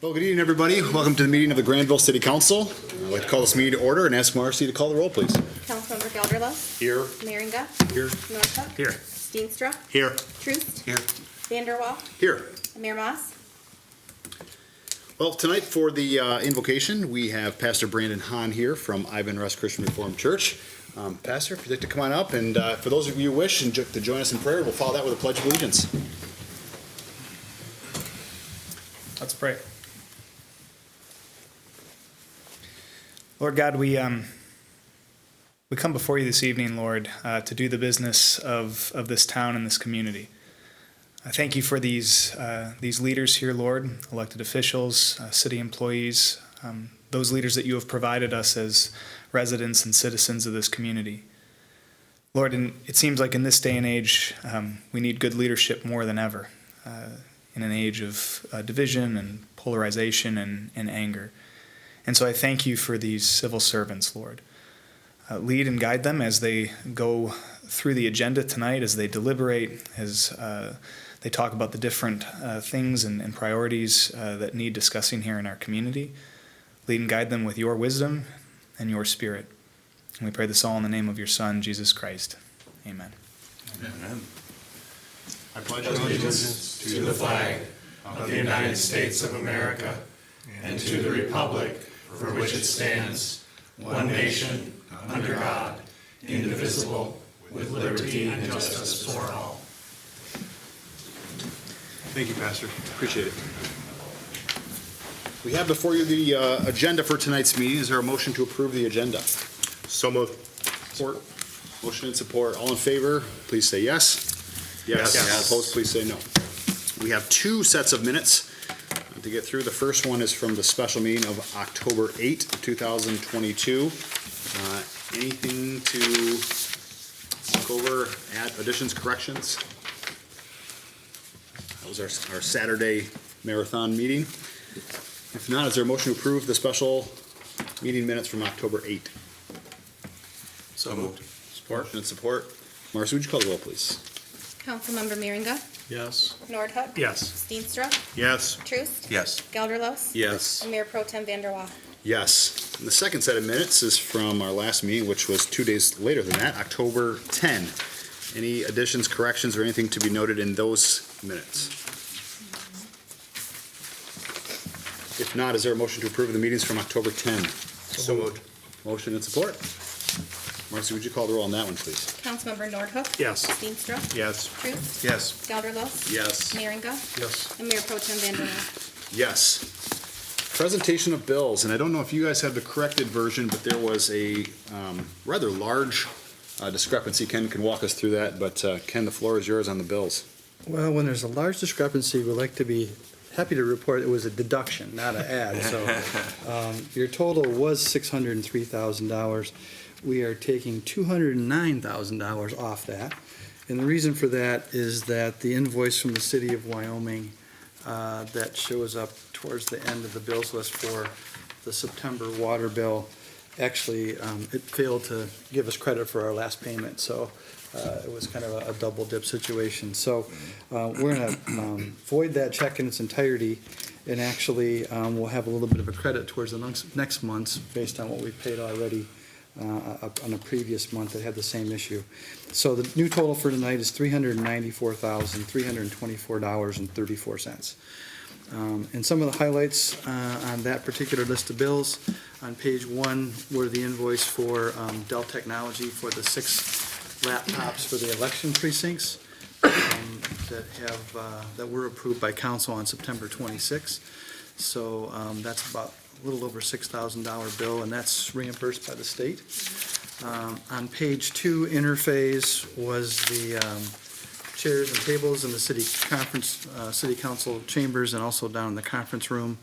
Well, good evening, everybody. Welcome to the meeting of the Grandville City Council. I'd like to call this meeting to order and ask Marcy to call the roll, please. Councilmember Gelderlos. Here. Meringa. Here. Northup. Here. Steenstra. Here. Troost. Here. Vanderwall. Here. Mayor Moss. Well, tonight for the invocation, we have Pastor Brandon Hahn here from Ivan Rest Christian Reformed Church. Pastor, if you'd like to come on up, and for those of you who wish and to join us in prayer, we'll follow that with a pledge of allegiance. Let's pray. Lord God, we come before you this evening, Lord, to do the business of this town and this community. I thank you for these leaders here, Lord, elected officials, city employees, those leaders that you have provided us as residents and citizens of this community. Lord, and it seems like in this day and age, we need good leadership more than ever, in an age of division and polarization and anger. And so I thank you for these civil servants, Lord. Lead and guide them as they go through the agenda tonight, as they deliberate, as they talk about the different things and priorities that need discussing here in our community. Lead and guide them with your wisdom and your spirit. And we pray this all in the name of your Son, Jesus Christ. Amen. Amen. I pledge Allegiance to the flag of the United States of America and to the republic for which it stands, one nation, under God, indivisible, with liberty and justice for all. Thank you, Pastor. Appreciate it. We have before you the agenda for tonight's meeting. Is there a motion to approve the agenda? So moved. Support. Motion and support. All in favor, please say yes. Yes. Yes. Opposed, please say no. We have two sets of minutes to get through. The first one is from the special meeting of October 8, 2022. Anything to look over, add additions, corrections? That was our Saturday marathon meeting. If not, is there a motion to approve the special meeting minutes from October 8? So moved. Support. Motion and support. Marcy, would you call the roll, please? Councilmember Meringa. Yes. Northup. Yes. Steenstra. Yes. Troost. Yes. Gelderlos. Yes. And Mayor Pro Tem Vanderwall. Yes. And the second set of minutes is from our last meeting, which was 2 days later than that, October 10. Any additions, corrections, or anything to be noted in those minutes? If not, is there a motion to approve the meetings from October 10? So moved. Motion and support. Marcy, would you call the roll on that one, please? Councilmember Northup. Yes. Steenstra. Yes. Troost. Yes. Gelderlos. Yes. Meringa. Yes. And Mayor Pro Tem Vanderwall. Yes. Presentation of bills, and I don't know if you guys have the corrected version, but there was a rather large discrepancy. Ken can walk us through that, but Ken, the floor is yours on the bills. Well, when there's a large discrepancy, we'd like to be happy to report it was a deduction, not an add. So your total was $603,000. We are taking $209,000 off that. And the reason for that is that the invoice from the city of Wyoming that shows up towards the end of the bills list for the September water bill, actually, it failed to give us credit for our last payment. So it was kind of a double dip situation. So we're going to void that check in its entirety, and actually we'll have a little bit of a credit towards the next months based on what we've paid already on a previous month that had the same issue. So the new total for tonight is $394,324.34. And some of the highlights on that particular list of bills, on page 1 were the invoice for Dell Technology for the 6 laptops for the election precincts that were approved by council on September 26th. So that's about a little over $6,000 bill, and that's reimbursed by the state. On page 2, interface was the chairs and tables in the city council chambers and also down in the conference room.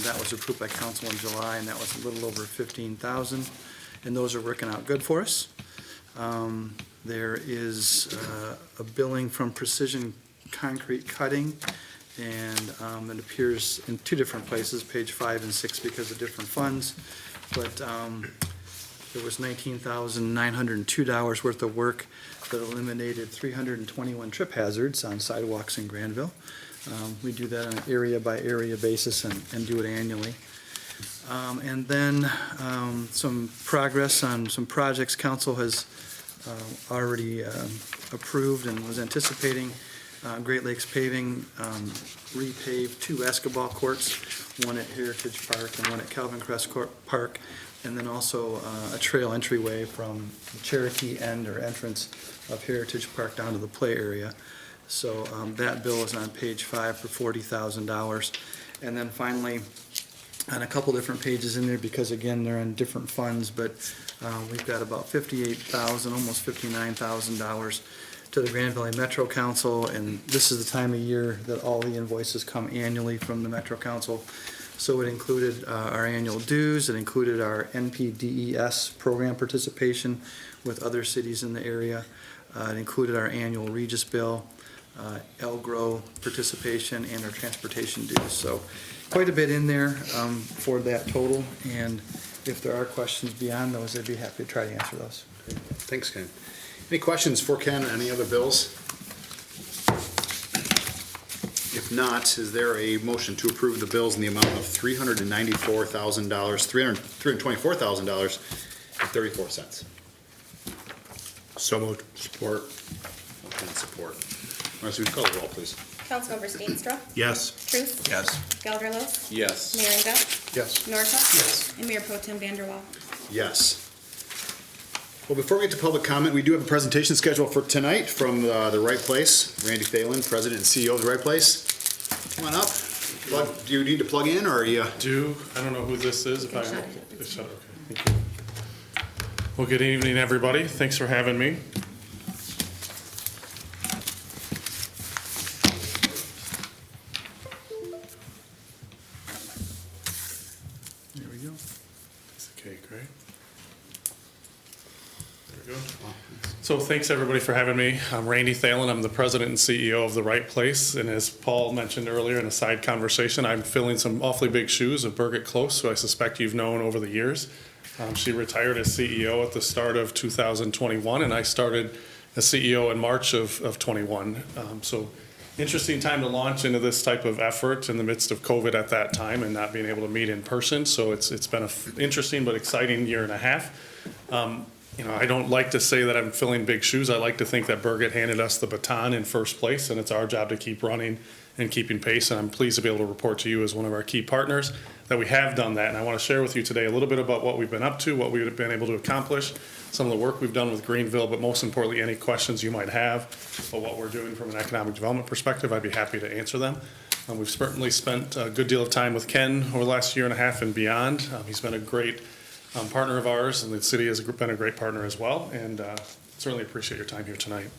That was approved by council in July, and that was a little over $15,000, and those are working out good for us. There is a billing from Precision Concrete Cutting, and it appears in 2 different places, page 5 and 6, because of different funds. But There was $19,902 worth of work that eliminated 321 trip hazards on sidewalks in Grandville. We do that on an area-by-area basis and do it annually. And then some progress on some projects council has already approved and was anticipating. Great Lakes Paving repaved 2 basketball courts, one at Heritage Park and one at Calvin Crest Park, and then also a trail entryway from the Cherokee end or entrance of Heritage Park down to the play area. So that bill is on page 5 for $40,000. And then finally, on a couple different pages in there, because again, they're on different funds, but we've got about $58,000, almost $59,000 to the Grand Valley Metro Council, and this is the time of year that all the invoices come annually from the Metro Council. So it included our annual dues, it included our NPDES program participation with other cities in the area, it included our annual Regis bill, Elgro participation, and our transportation dues. So quite a bit in there for that total, and if there are questions beyond those, I'd be happy to try to answer those. Thanks, Ken. Any questions for Ken on any other bills? If not, is there a motion to approve the bills in the amount of $324,000 So moved. Support. Motion and support. Marcy, would you call the roll, please? Councilmember Steenstra. Yes. Truce. Yes. Gelderlos. Yes. Merringa. Yes. Nordhook. Yes. And Mayor Pro Tem Vanderwall. Yes. Well, before we get to public comment, we do have a presentation scheduled for tonight from the Right Place. Randy Thalen, President and CEO of the Right Place. Come on up. Do you need to plug in, or are you? I don't know who this is. If I shut it's shut, okay. Thank you. Well, good evening, everybody. Thanks for having me. There we go. Piece of cake, right? There we go. So thanks everybody for having me. I'm Randy Thalen. I'm the president and CEO of The Right Place. And as Paul mentioned earlier in a side conversation, I'm filling some awfully big shoes of Birgit Close, who I suspect you've known over the years. She retired as CEO at the start of 2021, and I started as CEO in March of 21. So interesting time to launch into this type of effort in the midst of COVID at that time and not being able to meet in person. So it's been an interesting but exciting year and a half. I don't like to say that I'm filling big shoes. I like to think that Birgit handed us the baton in first place, and it's our job to keep running and keeping pace. And I'm pleased to be able to report to you as one of our key partners that we have done that. And I want to share with you today a little bit about what we've been up to, what we've been able to accomplish, some of the work we've done with Greenville, but most importantly, any questions you might have about what we're doing from an economic development perspective. I'd be happy to answer them. We've certainly spent a good deal of time with Ken over the last year and a half and beyond. He's been a great partner of ours, and the city has been a great partner as well, and certainly appreciate your time here tonight.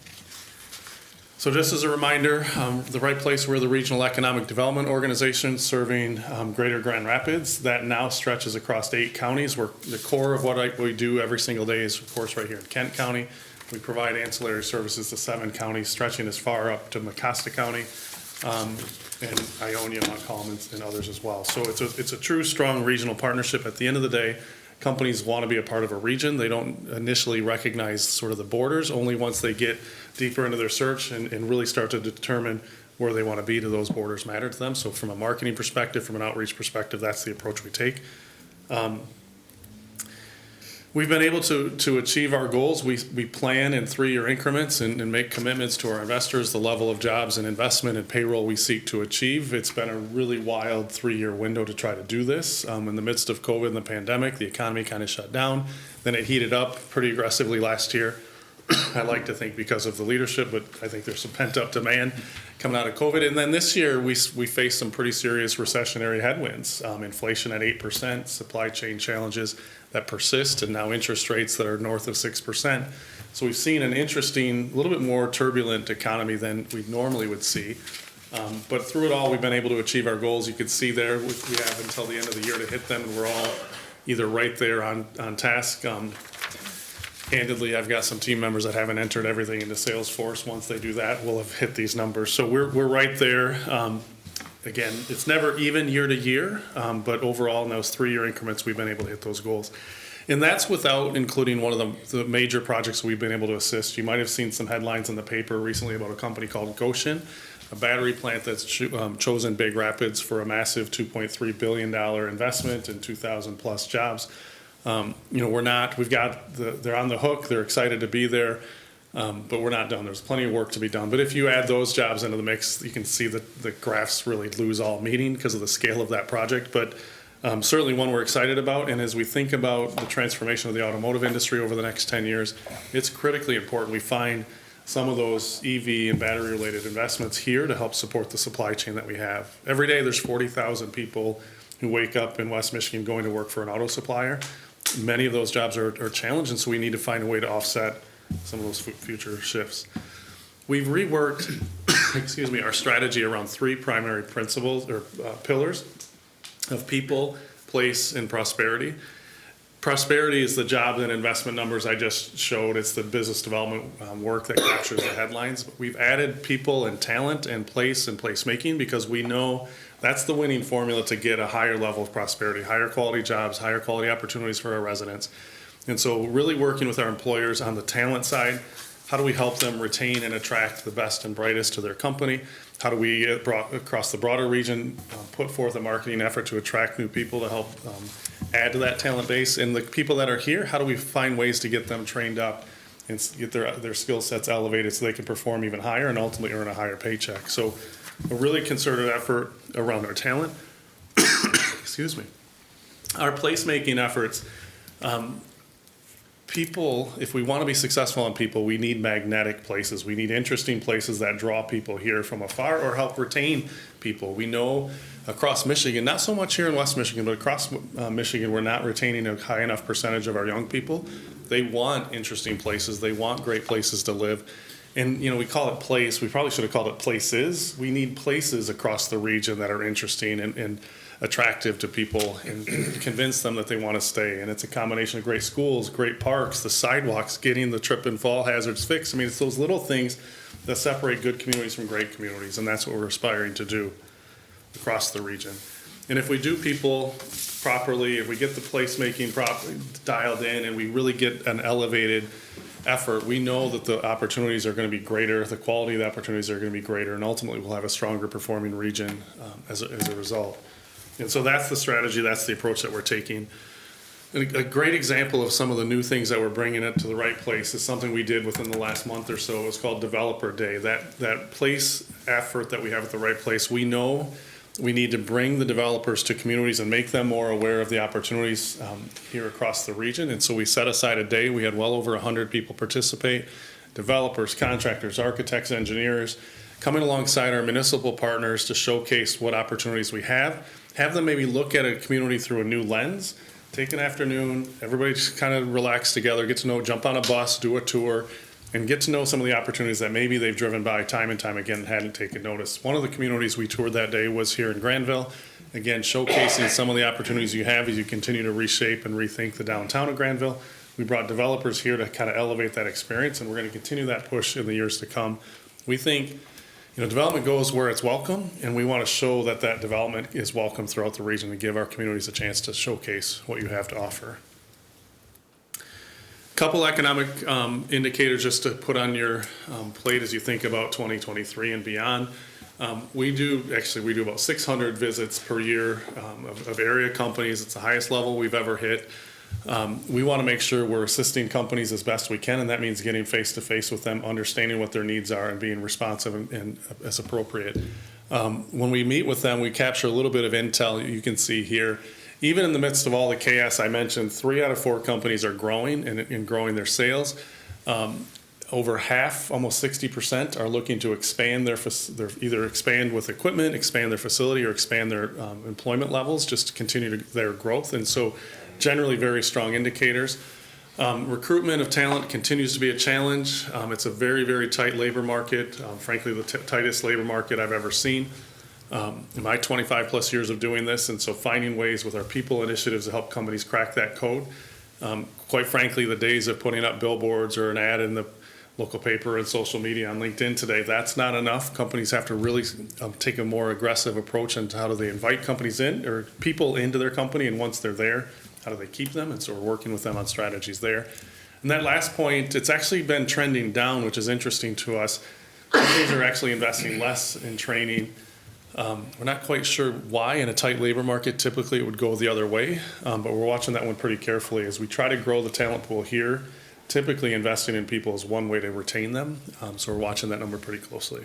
So just as a reminder, The Right Place, we're the Regional Economic Development Organization serving Greater Grand Rapids. That now stretches across 8 counties. We're the core of what we do every single day is, of course, right here in Kent County. We provide ancillary services to 7 counties, stretching as far up to Mecosta County, and Ionia, Montcalm, and others as well. So it's a true, strong regional partnership. At the end of the day, companies want to be a part of a region. They don't initially recognize sort of the borders. Only once they get deeper into their search and really start to determine where they want to be, do those borders matter to them. So from a marketing perspective, from an outreach perspective, that's the approach we take. We've been able to achieve our goals. We plan in 3-year increments and make commitments to our investors, the level of jobs and investment and payroll we seek to achieve. It's been a really wild 3-year window to try to do this. In the midst of COVID and the pandemic, the economy kind of shut down. Then it heated up pretty aggressively last year. I like to think because of the leadership, but I think there's some pent-up demand coming out of COVID. And then this year, we faced some pretty serious recessionary headwinds. Inflation at 8%, supply chain challenges that persist, and now interest rates that are north of 6%. So we've seen an interesting, a little bit more turbulent economy than we normally would see. But through it all, we've been able to achieve our goals. You can see there, we have until the end of the year to hit them, and we're all either right there on task. Candidly, I've got some team members that haven't entered everything into Salesforce. Once they do that, we'll have hit these numbers. So we're right there. Again, it's never even year to year, but overall in those 3-year increments, we've been able to hit those goals. And that's without including one of the major projects we've been able to assist. You might have seen some headlines in the paper recently about a company called Goshen, a battery plant that's chosen Big Rapids for a massive $2.3 billion investment and 2,000 plus jobs. They're on the hook, they're excited to be there, but we're not done. There's plenty of work to be done. But if you add those jobs into the mix, you can see that the graphs really lose all meaning because of the scale of that project. But certainly one we're excited about, and as we think about the transformation of the automotive industry over the next 10 years, it's critically important we find some of those EV and battery-related investments here to help support the supply chain that we have. Every day there's 40,000 people who wake up in West Michigan going to work for an auto supplier. Many of those jobs are challenged, and so we need to find a way to offset some of those future shifts. We've reworked our strategy around three primary principles or pillars of people, place, and prosperity. Prosperity is the job and investment numbers I just showed. It's the business development work that captures the headlines. But we've added people and talent and placemaking because we know that's the winning formula to get a higher level of prosperity, higher quality jobs, higher quality opportunities for our residents. And so really working with our employers on the talent side, how do we help them retain and attract the best and brightest to their company? How do we, across the broader region, put forth a marketing effort to attract new people to help add to that talent base? And the people that are here, how do we find ways to get them trained up and get their skill sets elevated so they can perform even higher and ultimately earn a higher paycheck? So a really concerted effort around our talent. Excuse me. Our placemaking efforts. People, if we want to be successful on people, we need magnetic places. We need interesting places that draw people here from afar or help retain people. We know across Michigan, not so much here in West Michigan, but across Michigan, we're not retaining a high enough percentage of our young people. They want interesting places. They want great places to live. And, we call it place. We probably should have called it places. We need places across the region that are interesting and attractive to people and convince them that they want to stay. And it's a combination of great schools, great parks, the sidewalks, getting the trip and fall hazards fixed. I mean, it's those little things that separate good communities from great communities, and that's what we're aspiring to do across the region. And if we do people properly, if we get the placemaking properly dialed in and we really get an elevated effort, we know that the opportunities are going to be greater, the quality of the opportunities are going to be greater, and ultimately we'll have a stronger performing region as a result. And so that's the strategy, that's the approach that we're taking. And a great example of some of the new things that we're bringing it to the right place is something we did within the last month or so. It's called Developer Day. That place effort that we have at the right place, we know we need to bring the developers to communities and make them more aware of the opportunities here across the region. And so we set aside a day. We had well over 100 people participate, developers, contractors, architects, engineers, coming alongside our municipal partners to showcase what opportunities we have them maybe look at a community through a new lens, take an afternoon, everybody just kind of relax together, get to know, jump on a bus, do a tour, and get to know some of the opportunities that maybe they've driven by time and time again and hadn't taken notice. One of the communities we toured that day was here in Grandville, again, showcasing some of the opportunities you have as you continue to reshape and rethink the downtown of Grandville. We brought developers here to kind of elevate that experience, and we're going to continue that push in the years to come. We think development goes where it's welcome, and we want to show that development is welcome throughout the region and give our communities a chance to showcase what you have to offer. Couple economic indicators just to put on your plate as you think about 2023 and beyond. We do about 600 visits per year of area companies. It's the highest level we've ever hit. We want to make sure we're assisting companies as best we can, and that means getting face-to-face with them, understanding what their needs are, and being responsive and as appropriate. When we meet with them, we capture a little bit of intel. You can see here, even in the midst of all the chaos I mentioned, 3 out of 4 companies are growing and growing their sales. Over half, almost 60%, are looking to expand their either expand with equipment, expand their facility, or expand their employment levels just to continue their growth. And so generally very strong indicators. Recruitment of talent continues to be a challenge. It's a very, very tight labor market, frankly the tightest labor market I've ever seen in my 25 plus years of doing this. And so finding ways with our people initiatives to help companies crack that code. Quite frankly, the days of putting up billboards or an ad in the local paper and social media on LinkedIn today, that's not enough. Companies have to really take a more aggressive approach into how do they invite companies in or people into their company, and once they're there, how do they keep them? And so we're working with them on strategies there. And that last point, it's actually been trending down, which is interesting to us. Companies are actually investing less in training. We're not quite sure why. In a tight labor market, typically it would go the other way, but we're watching that one pretty carefully as we try to grow the talent pool here. Typically investing in people is one way to retain them, so we're watching that number pretty closely.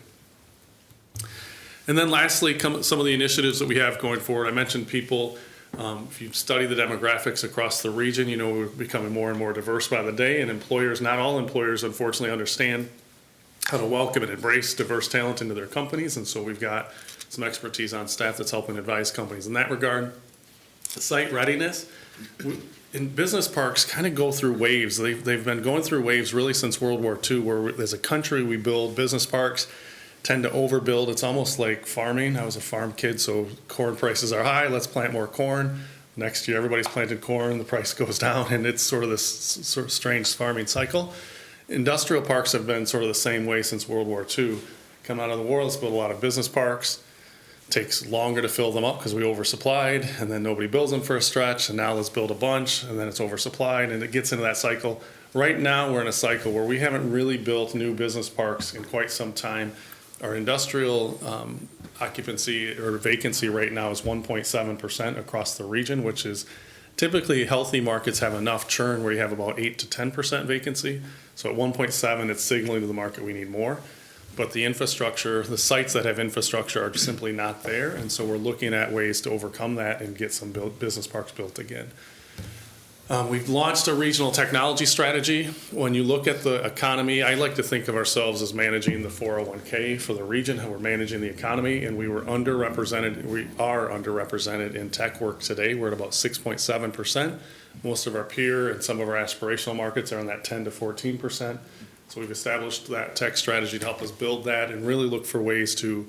And then lastly, some of the initiatives that we have going forward. I mentioned people. If you study the demographics across the region, you know we're becoming more and more diverse by the day, and employers, not all employers, unfortunately, understand how to welcome and embrace diverse talent into their companies, and so we've got some expertise on staff that's helping advise companies in that regard. Site readiness. In business parks kind of go through waves. They've been going through waves really since World War II, where as a country we build business parks, tend to overbuild. It's almost like farming. I was a farm kid, so corn prices are high. Let's plant more corn. Next year, everybody's planted corn, the price goes down, and it's sort of this sort of strange farming cycle. Industrial parks have been sort of the same way since World War II. Come out of the war, let's build a lot of business parks. Takes longer to fill them up because we oversupplied, and then nobody builds them for a stretch, and now let's build a bunch, and then it's oversupplied, and it gets into that cycle. Right now, we're in a cycle where we haven't really built new business parks in quite some time. Our industrial occupancy or vacancy right now is 1.7% across the region, which is typically healthy markets have enough churn where you have about 8 to 10% vacancy. So at 1.7, it's signaling to the market we need more. But the infrastructure, the sites that have infrastructure are simply not there. And so we're looking at ways to overcome that and get some business parks built again. We've launched a regional technology strategy. When you look at the economy, I like to think of ourselves as managing the 401k for the region, how we're managing the economy, and we are underrepresented in tech work today. We're at about 6.7%. Most of our peer and some of our aspirational markets are in that 10 to 14%. So we've established that tech strategy to help us build that and really look for ways to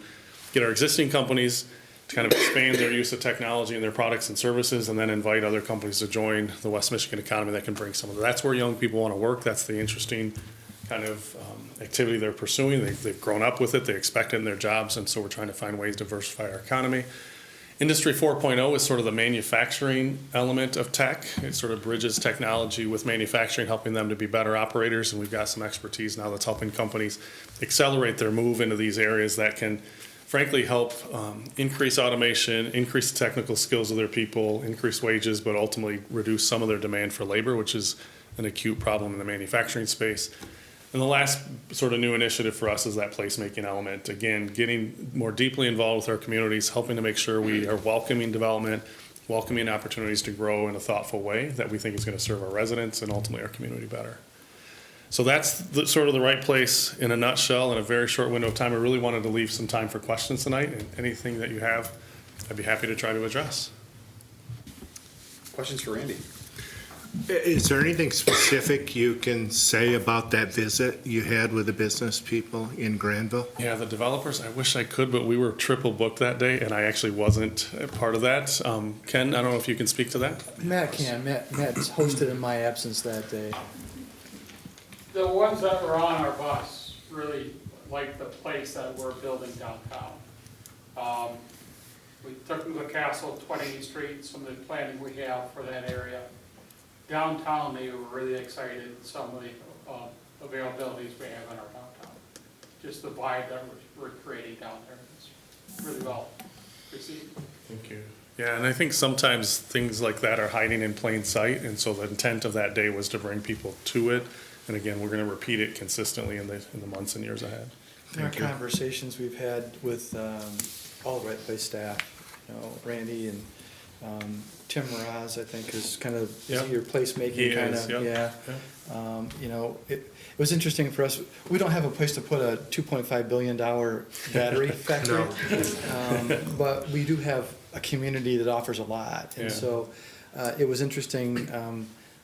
get our existing companies to kind of expand their use of technology in their products and services, and then invite other companies to join the West Michigan economy that can bring some of that. That's where young people want to work. That's the interesting kind of activity they're pursuing. They've grown up with it. They expect it in their jobs, and so we're trying to find ways to diversify our economy. Industry 4.0 is sort of the manufacturing element of tech. It sort of bridges technology with manufacturing, helping them to be better operators, and we've got some expertise now that's helping companies accelerate their move into these areas that can frankly help increase automation, increase the technical skills of their people, increase wages, but ultimately reduce some of their demand for labor, which is an acute problem in the manufacturing space. And the last sort of new initiative for us is that placemaking element. Again, getting more deeply involved with our communities, helping to make sure we are welcoming development, welcoming opportunities to grow in a thoughtful way that we think is going to serve our residents and ultimately our community better. So that's sort of the right place in a nutshell in a very short window of time. I really wanted to leave some time for questions tonight, and anything that you have, I'd be happy to try to address. Questions for Randy? Is there anything specific you can say about that visit you had with the business people in Grandville? Yeah, the developers, I wish I could, but we were triple booked that day, and I actually wasn't a part of that. Ken, I don't know if you can speak to that? Matt can. Matt's hosted in my absence that day. The ones that were on our bus really liked the place that we're building downtown. We took them to the castle, 28th Street, some of the planning we have for that area. Downtown, they were really excited with some of the availabilities we have in our downtown. Just the vibe that we're creating down there is really well received. Thank you. Yeah, and I think sometimes things like that are hiding in plain sight, and so the intent of that day was to bring people to it. And again, we're going to repeat it consistently in the months and years ahead. In our conversations we've had with all the right place staff, Randy and Tim Mraz, I think, is kind of your placemaking kind of, it was interesting for us. We don't have a place to put a $2.5 billion battery factory, but we do have a community that offers a lot, and so it was interesting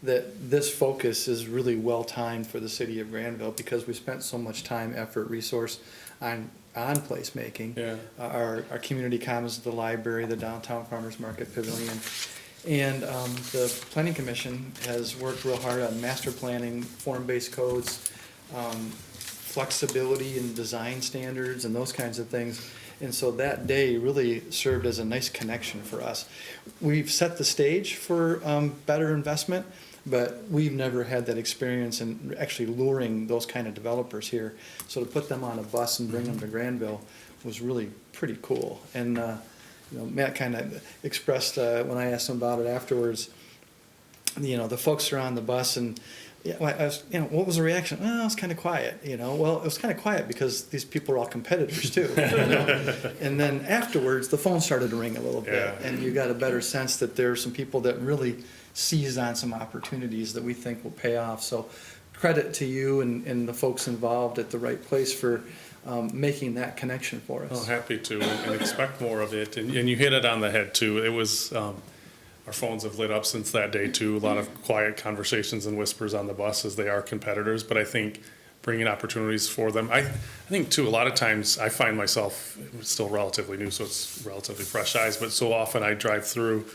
that this focus is really well timed for the city of Grandville because we spent so much time, effort, resource on placemaking. Our community commons, the library, the downtown farmers market pavilion, and the planning commission has worked real hard on master planning, form-based codes, flexibility in design standards and those kinds of things. And so that day really served as a nice connection for us. We've set the stage for better investment, but we've never had that experience in actually luring those kind of developers here. So to put them on a bus and bring them to Grandville was really pretty cool. And Matt kind of expressed when I asked him about it afterwards, the folks are on the bus and what was the reaction? Well, it was kind of quiet, Well, it was kind of quiet because these people are all competitors too, And then afterwards, the phone started to ring a little bit, Yeah. and you got a better sense that there are some people that really seized on some opportunities that we think will pay off. So credit to you and the folks involved at the right place for making that connection for us. Oh, happy to, and expect more of it. And you hit it on the head too. It was, our phones have lit up since that day too. A lot of quiet conversations and whispers on the bus as they are competitors. But I think bringing opportunities for them. I think too, a lot of times I find myself still relatively new, so it's relatively fresh eyes. But so often I drive through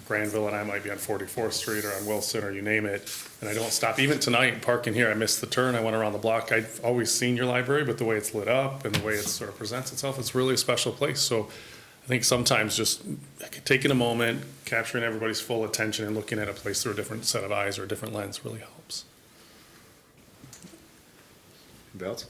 Grandville and I might be on 44th Street or on Wilson or you name it, and I don't stop. Even tonight, parking here, I missed the turn. I went around the block. I've always seen your library, but the way it's lit up and the way it sort of presents itself, it's really a special place. So I think sometimes just taking a moment, capturing everybody's full attention and looking at a place through a different set of eyes or a different lens really helps. Anybody else?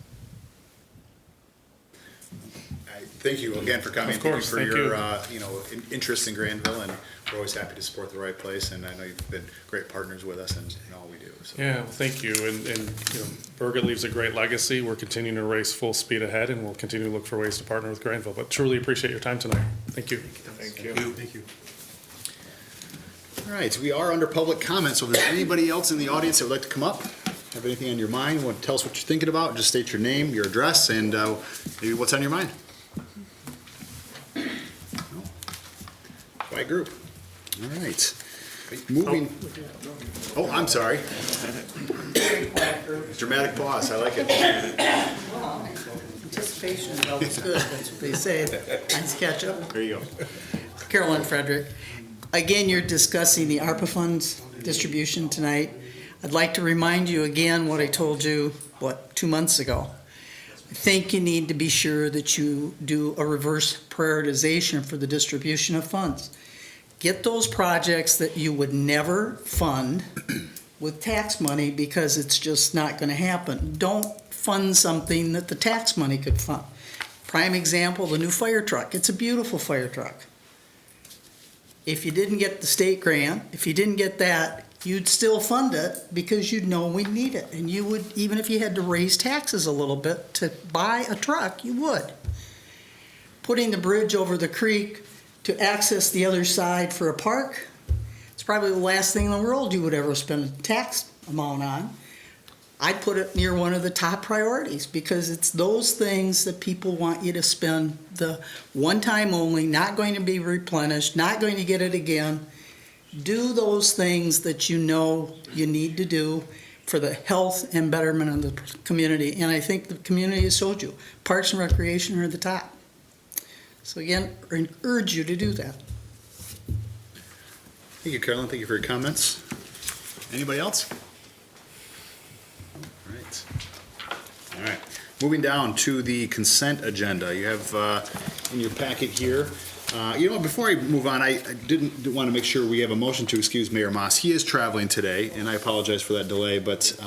Thank you again for coming. Of course, Thank you for thank your interest in Granville, and we're always happy to support the right place. And I know you've been great partners with us in all we do. So. Yeah, well, thank you. And Burgett leaves a great legacy. We're continuing to race full speed ahead, and we'll continue to look for ways to partner with Grandville. But truly appreciate your time tonight. Thank you. Thank you. Thank you. All right, we are under public comment. So if there's anybody else in the audience that would like to come up, have anything on your mind, want to tell us what you're thinking about, just state your name, your address, and maybe what's on your mind. By group. All right. Moving. Oh, I'm sorry. Dramatic pause. I like it. Anticipation is always good, that's what they say. Nice catch up. There you go. Carolyn Frederick. Again, you're discussing the ARPA funds distribution tonight. I'd like to remind you again what I told you, 2 months ago. I think you need to be sure that you do a reverse prioritization for the distribution of funds. Get those projects that you would never fund with tax money because it's just not going to happen. Don't fund something that the tax money could fund. Prime example, the new fire truck. It's a beautiful fire truck. If you didn't get the state grant, if you didn't get that, you'd still fund it because you'd know we need it. And you would, even if you had to raise taxes a little bit to buy a truck, you would. Putting the bridge over the creek to access the other side for a park, it's probably the last thing in the world you would ever spend a tax amount on. I'd put it near one of the top priorities because it's those things that people want you to spend the one time only, not going to be replenished, not going to get it again. Do those things that you know you need to do for the health and betterment of the community. And I think the community has showed you. Parks and Recreation are at the top. So again, I urge you to do that. Thank you, Carolyn. Thank you for your comments. Anybody else? All right. All right. Moving down to the consent agenda. You have in your packet here. Before I move on, I didn't want to make sure we have a motion to excuse Mayor Moss. He is traveling today, and I apologize for that delay, but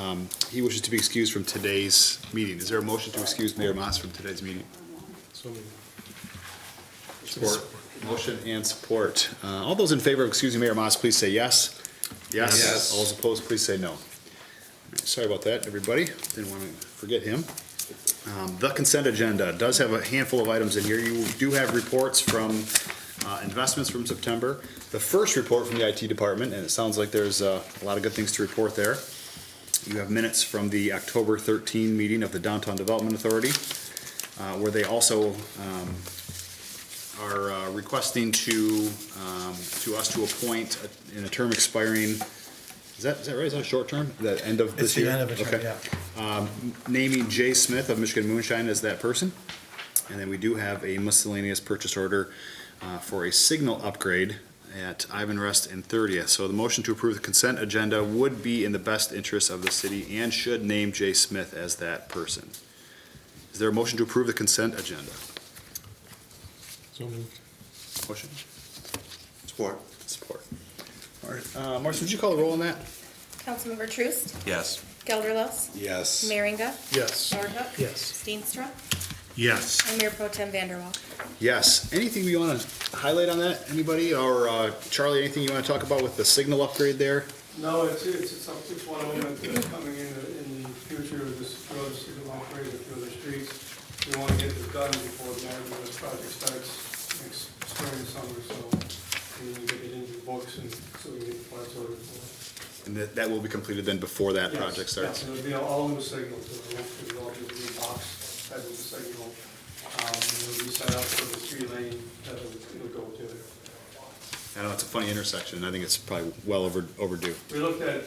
he wishes to be excused from today's meeting. Is there a motion to excuse Mayor Moss from today's meeting? Support. Motion and support. All those in favor of excusing Mayor Moss, please say yes. Yes. All those opposed, please say no. Sorry about that, everybody. Didn't want to forget him. The consent agenda does have a handful of items in here. You do have reports from investments from September. The first report from the IT department, and it sounds like there's a lot of good things to report there. You have minutes from the October 13 meeting of the Downtown Development Authority, where they also are requesting to us to appoint in a term expiring. Is that right? Is that a short term? The end of this year? It's the end of a term, Okay. yeah. Naming Jay Smith of Michigan Moonshine as that person. And then we do have a miscellaneous purchase order for a signal upgrade at Ivan Rest and 30th. So the motion to approve the consent agenda would be in the best interest of the city and should name Jay Smith as that person. Is there a motion to approve the consent agenda? So moved. Motion? Support. Support. All right, Marcy, would you call the roll on that? Councilmember Truist, Yes. Gelderlos, Yes. Merringa, Yes. Nordhook. Yes. Steenstra, Yes. and Mayor Pro Tem Vanderwall. Yes. Anything we want to highlight on that? Anybody? Or Charlie, anything you want to talk about with the signal upgrade there? No, it's one element that's coming in the future of this road, signal upgrade, a few other streets. We want to get this done before this project starts next spring, summer, so we need to get it into the books and so we can get parts ordered for it. And that will be completed then before that project starts? Yes, it'll be all new signals, it'll all be a new box type of signal. It'll be set up for the 3-lane that it'll go to. I know it's a funny intersection. I think it's probably well overdue. We looked at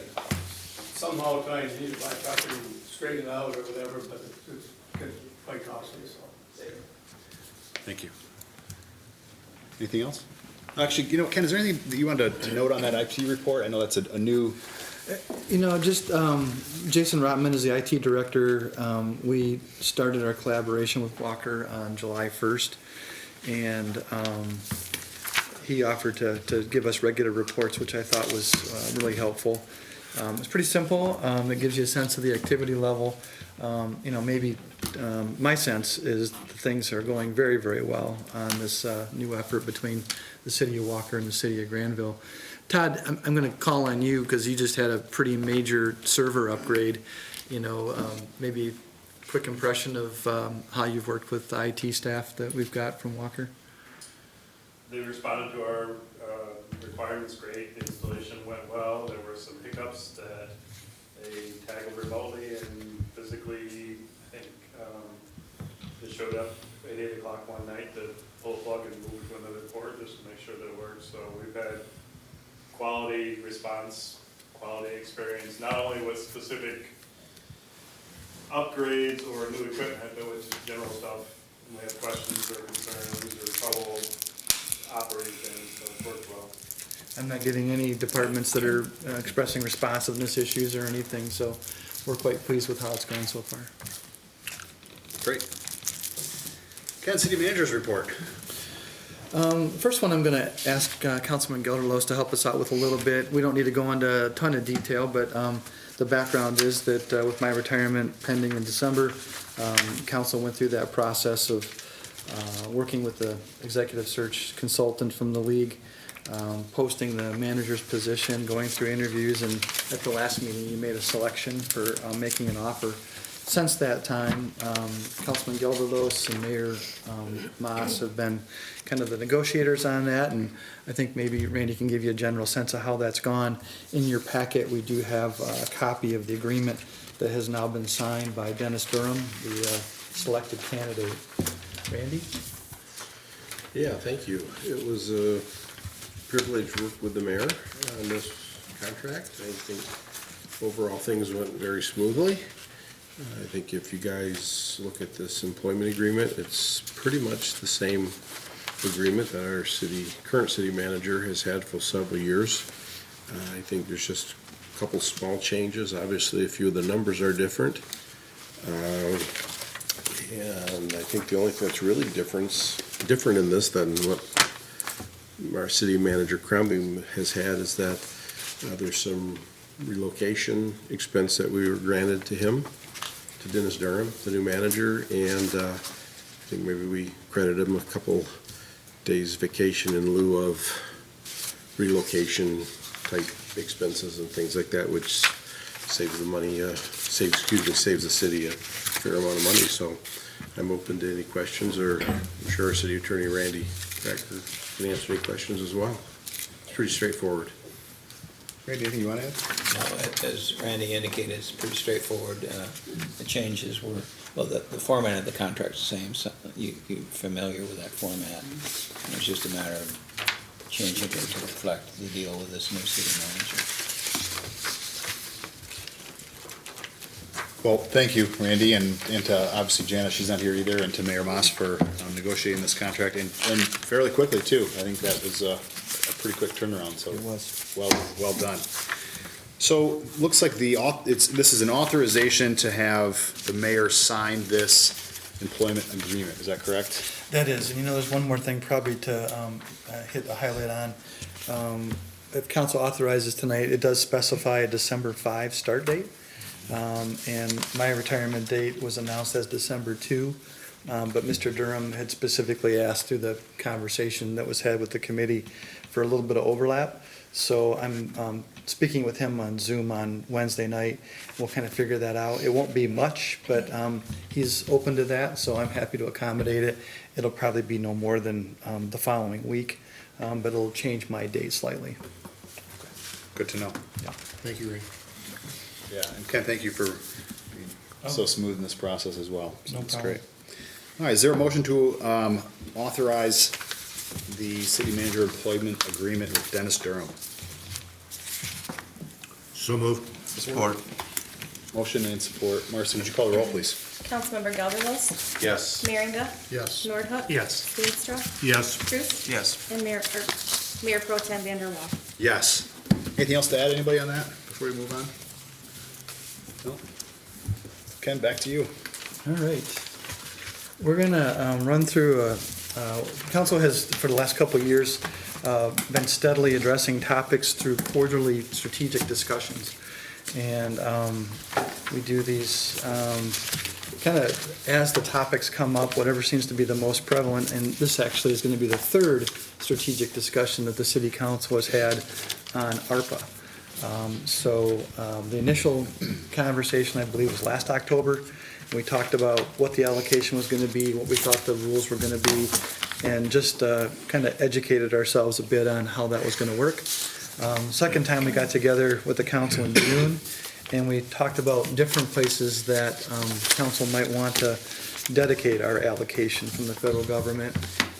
somehow trying to use black out and straighten it out or whatever, but it's quite costly, so. Thank you. Anything else? Actually, Ken, is there anything that you wanted to note on that IT report? I know that's a new, Just, Jason Rotman is the IT director. We started our collaboration with Walker on July 1st, and he offered to give us regular reports, which I thought was really helpful. It's pretty simple. It gives you a sense of the activity level. Maybe my sense is that things are going very, very well on this new effort between the city of Walker and the city of Grandville. Todd, I'm going to call on you because you just had a pretty major server upgrade. Maybe quick impression of how you've worked with the IT staff that we've got from Walker. They responded to our requirements great. The installation went well. There were some hiccups that they tackled remotely and physically. I think they showed up at 8 o'clock one night to pull a plug and move to another port just to make sure that it works. So we've had quality response, quality experience, not only with specific upgrades or new equipment, but with just general stuff. When we have questions or concerns or trouble operating things, so it's worked well. I'm not getting any departments that are expressing responsiveness issues or anything, so we're quite pleased with how it's going so far. great. Ken, city manager's report. First one, I'm going to ask Councilman Gelderlos to help us out with a little bit. We don't need to go into a ton of detail, but the background is that with my retirement pending in December, council went through that process of working with the executive search consultant from the league, posting the manager's position, going through interviews, and at the last meeting, you made a selection for making an offer. Since that time, Councilman Gelderlos and Mayor Maas have been kind of the negotiators on that, and I think maybe Randy can give you a general sense of how that's gone. In your packet, we do have a copy of the agreement that has now been signed by Dennis Durham, the selected candidate. Randy? Yeah, thank you. It was a privilege to work with the mayor on this contract. I think overall things went very smoothly. I think if you guys look at this employment agreement, it's pretty much the same agreement that our current city manager has had for several years. I think there's just a couple small changes. Obviously, a few of the numbers are different. And I think the only thing that's really different in this than what our city manager Crombie has had is that there's some relocation expense that we were granted to him, to Dennis Durham, the new manager, and I think maybe we credited him a couple days vacation in lieu of relocation type expenses and things like that, which saves the money, saves the city a fair amount of money. So I'm open to any questions, or I'm sure our city attorney Randy Becker can answer any questions as well. It's pretty straightforward. Randy, anything you want to add? No, as Randy indicated, it's pretty straightforward. The changes were, well, the format of the contract's the same, so you're familiar with that format. It's just a matter of changing it to reflect the deal with this new city manager. Well, thank you, Randy, and to obviously Janice, she's not here either, and to Mayor Maas for negotiating this contract, and fairly quickly too. I think that was a pretty quick turnaround, so. It was. Well done. So, looks like this is an authorization to have the mayor sign this employment agreement. Is that correct? That is, and there's one more thing probably to hit a highlight on. If council authorizes tonight, it does specify a December 5 start date. And my retirement date was announced as December 2. But Mr. Durham had specifically asked through the conversation that was had with the committee for a little bit of overlap. So I'm speaking with him on Zoom on Wednesday night. We'll kind of figure that out. It won't be much, but he's open to that, so I'm happy to accommodate it. It'll probably be no more than the following week, but it'll change my date slightly. Good to know. Yeah. Thank you, Ray. Yeah, and Ken, thank you for being so smooth in this process as well. So No that's problem. great. All right, is there a motion to authorize the city manager employment agreement with Dennis Durham? So moved. Support. Motion and support. Marcy, would you call the roll, please? Councilmember Gelderlos, Yes. Merringa, Yes. Nordhook. Yes. Steenstra, Yes. Truce, Yes. and Mayor Pro Tem Vanderwaal. Yes. Anything else to add, anybody on that, before we move on? No? Ken, back to you. All right. We're gonna run through, council has, for the last couple of years, been steadily addressing topics through quarterly strategic discussions. And we do these kind of as the topics come up, whatever seems to be the most prevalent. And this actually is gonna be the third strategic discussion that the city council has had on ARPA. The initial conversation, I believe, was last October. We talked about what the allocation was gonna be, what we thought the rules were gonna be, and just kind of educated ourselves a bit on how that was gonna work. Second time we got together with the council in June, and we talked about different places that council might want to dedicate our allocation from the federal government.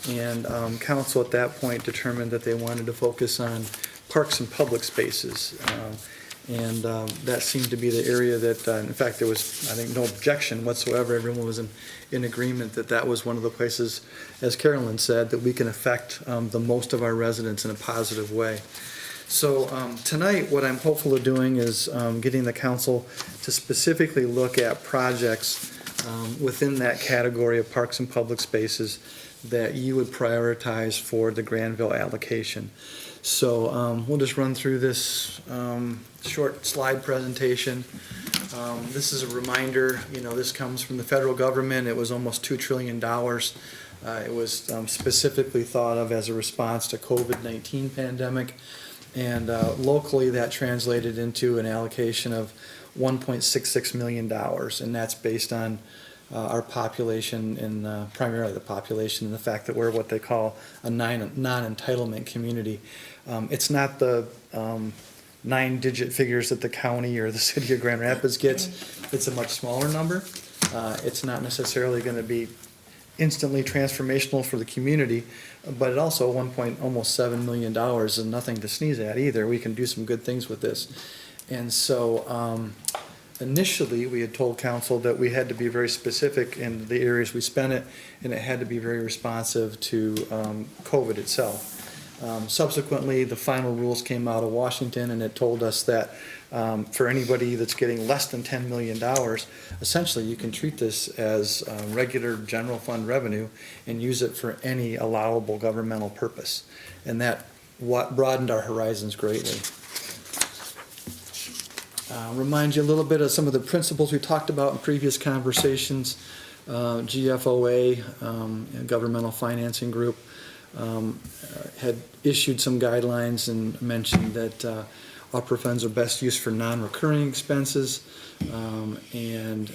And council at that point determined that they wanted to focus on parks and public spaces. That seemed to be the area that, in fact, there was, I think, no objection whatsoever. Everyone was in agreement that that was one of the places, as Carolyn said, that we can affect the most of our residents in a positive way. So tonight, what I'm hopeful of doing is getting the council to specifically look at projects within that category of parks and public spaces that you would prioritize for the Grandville allocation. So we'll just run through this short slide presentation. This is a reminder, this comes from the federal government. It was almost $2 trillion. It was specifically thought of as a response to COVID-19 pandemic. And locally, that translated into an allocation of $1.66 million. And that's based on our population and primarily the population and the fact that we're what they call a non-entitlement community. It's not the 9-digit figures that the county or the city of Grand Rapids gets. It's a much smaller number. It's not necessarily going to be instantly transformational for the community, but it also almost $7 million is nothing to sneeze at either. We can do some good things with this. And so initially, we had told council that we had to be very specific in the areas we spent it, and it had to be very responsive to COVID itself. Subsequently, the final rules came out of Washington, and it told us that for anybody that's getting less than $10 million, essentially you can treat this as regular general fund revenue and use it for any allowable governmental purpose. And that broadened our horizons greatly. Remind you a little bit of some of the principles we talked about in previous conversations. GFOA, Governmental Financing Group, had issued some guidelines and mentioned that ARPA funds are best used for non-recurring expenses, and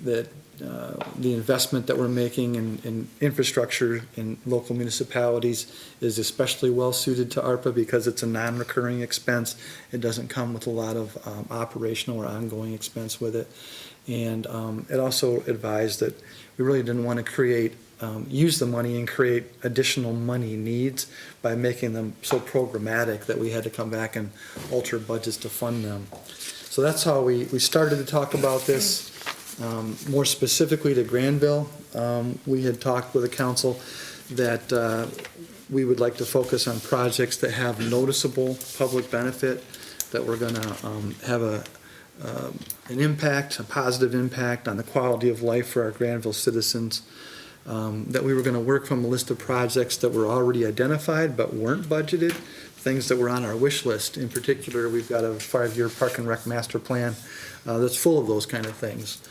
that the investment that we're making in infrastructure in local municipalities is especially well suited to ARPA because it's a non-recurring expense. It doesn't come with a lot of operational or ongoing expense with it. And it also advised that we really didn't want to use the money and create additional money needs by making them so programmatic that we had to come back and alter budgets to fund them. So that's how we started to talk about this. More specifically to Grandville, we had talked with the council that we would like to focus on projects that have noticeable public benefit, that we're going to have an impact, a positive impact on the quality of life for our Grandville citizens. That we were going to work from a list of projects that were already identified but weren't budgeted, things that were on our wish list. In particular, we've got a 5-year park and rec master plan that's full of those kind of things.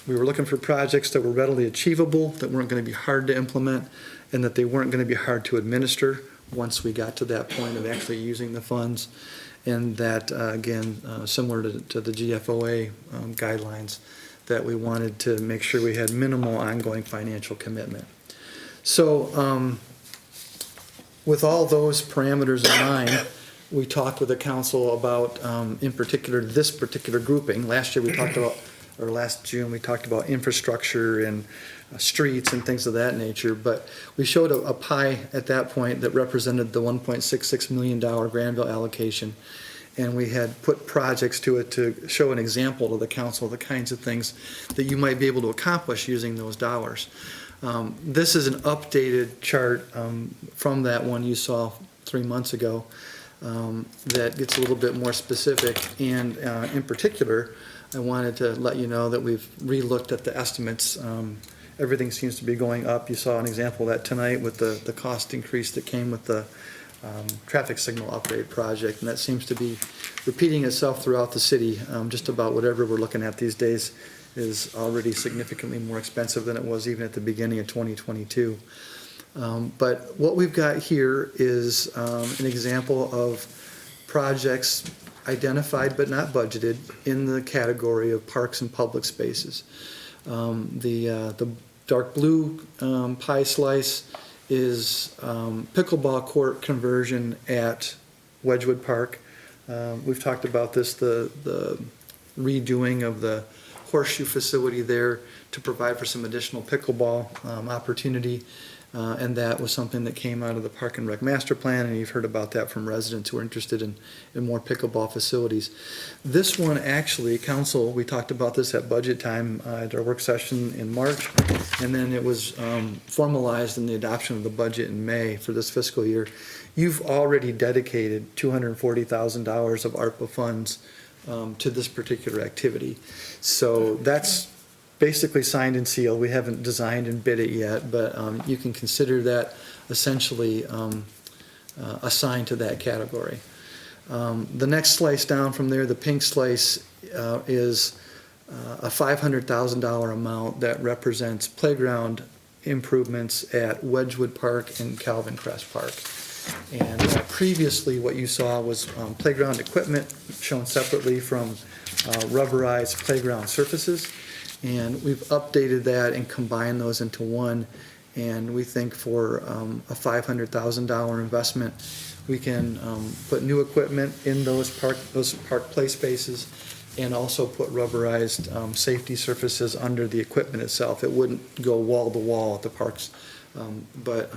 We were looking for projects that were readily achievable, that weren't going to be hard to implement, and that they weren't going to be hard to administer once we got to that point of actually using the funds. And that, again, similar to the GFOA guidelines, that we wanted to make sure we had minimal ongoing financial commitment. So with all those parameters in mind, we talked with the council about, in particular, this particular grouping. Last year we talked about, or last June, we talked about infrastructure and streets and things of that nature, but we showed a pie at that point that represented the $1.66 million Grandville allocation. And we had put projects to it to show an example to the council of the kinds of things that you might be able to accomplish using those dollars. This is an updated chart from that one you saw 3 months ago that gets a little bit more specific. And in particular, I wanted to let you know that we've re-looked at the estimates. Everything seems to be going up. You saw an example of that tonight with the cost increase that came with the traffic signal upgrade project, and that seems to be repeating itself throughout the city. Just about whatever we're looking at these days is already significantly more expensive than it was even at the beginning of 2022. But what we've got here is an example of projects identified but not budgeted in the category of parks and public spaces. The dark blue pie slice is pickleball court conversion at Wedgwood Park. We've talked about this, the redoing of the horseshoe facility there to provide for some additional pickleball opportunity. And that was something that came out of the Park and Rec Master Plan, and you've heard about that from residents who are interested in more pickleball facilities. This one, actually, council, we talked about this at budget time at our work session in March, and then it was formalized in the adoption of the budget in May for this fiscal year. You've already dedicated $240,000 of ARPA funds to this particular activity. So that's basically signed and sealed. We haven't designed and bid it yet, but you can consider that essentially assigned to that category. The next slice down from there, the pink slice, is a $500,000 amount that represents playground improvements at Wedgwood Park and Calvin Crest Park. And previously what you saw was playground equipment shown separately from rubberized playground surfaces. And we've updated that and combined those into one. And we think for a $500,000 investment, we can put new equipment in those park play spaces and also put rubberized safety surfaces under the equipment itself. It wouldn't go wall to wall at the parks, but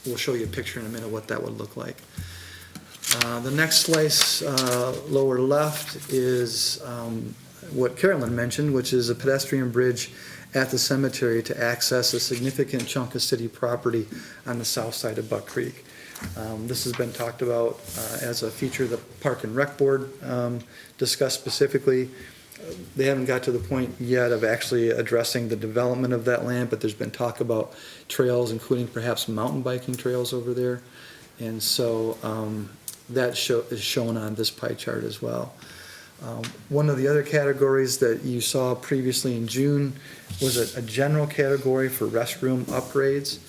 we'll show you a picture in a minute what that would look like. The next slice, lower left, is what Carolyn mentioned, which is a pedestrian bridge at the cemetery to access a significant chunk of city property on the south side of Buck Creek. This has been talked about as a feature the Park and Rec Board discussed specifically. They haven't got to the point yet of actually addressing the development of that land, but there's been talk about trails, including perhaps mountain biking trails over there. And so that is shown on this pie chart as well. One of the other categories that you saw previously in June was a general category for restroom upgrades.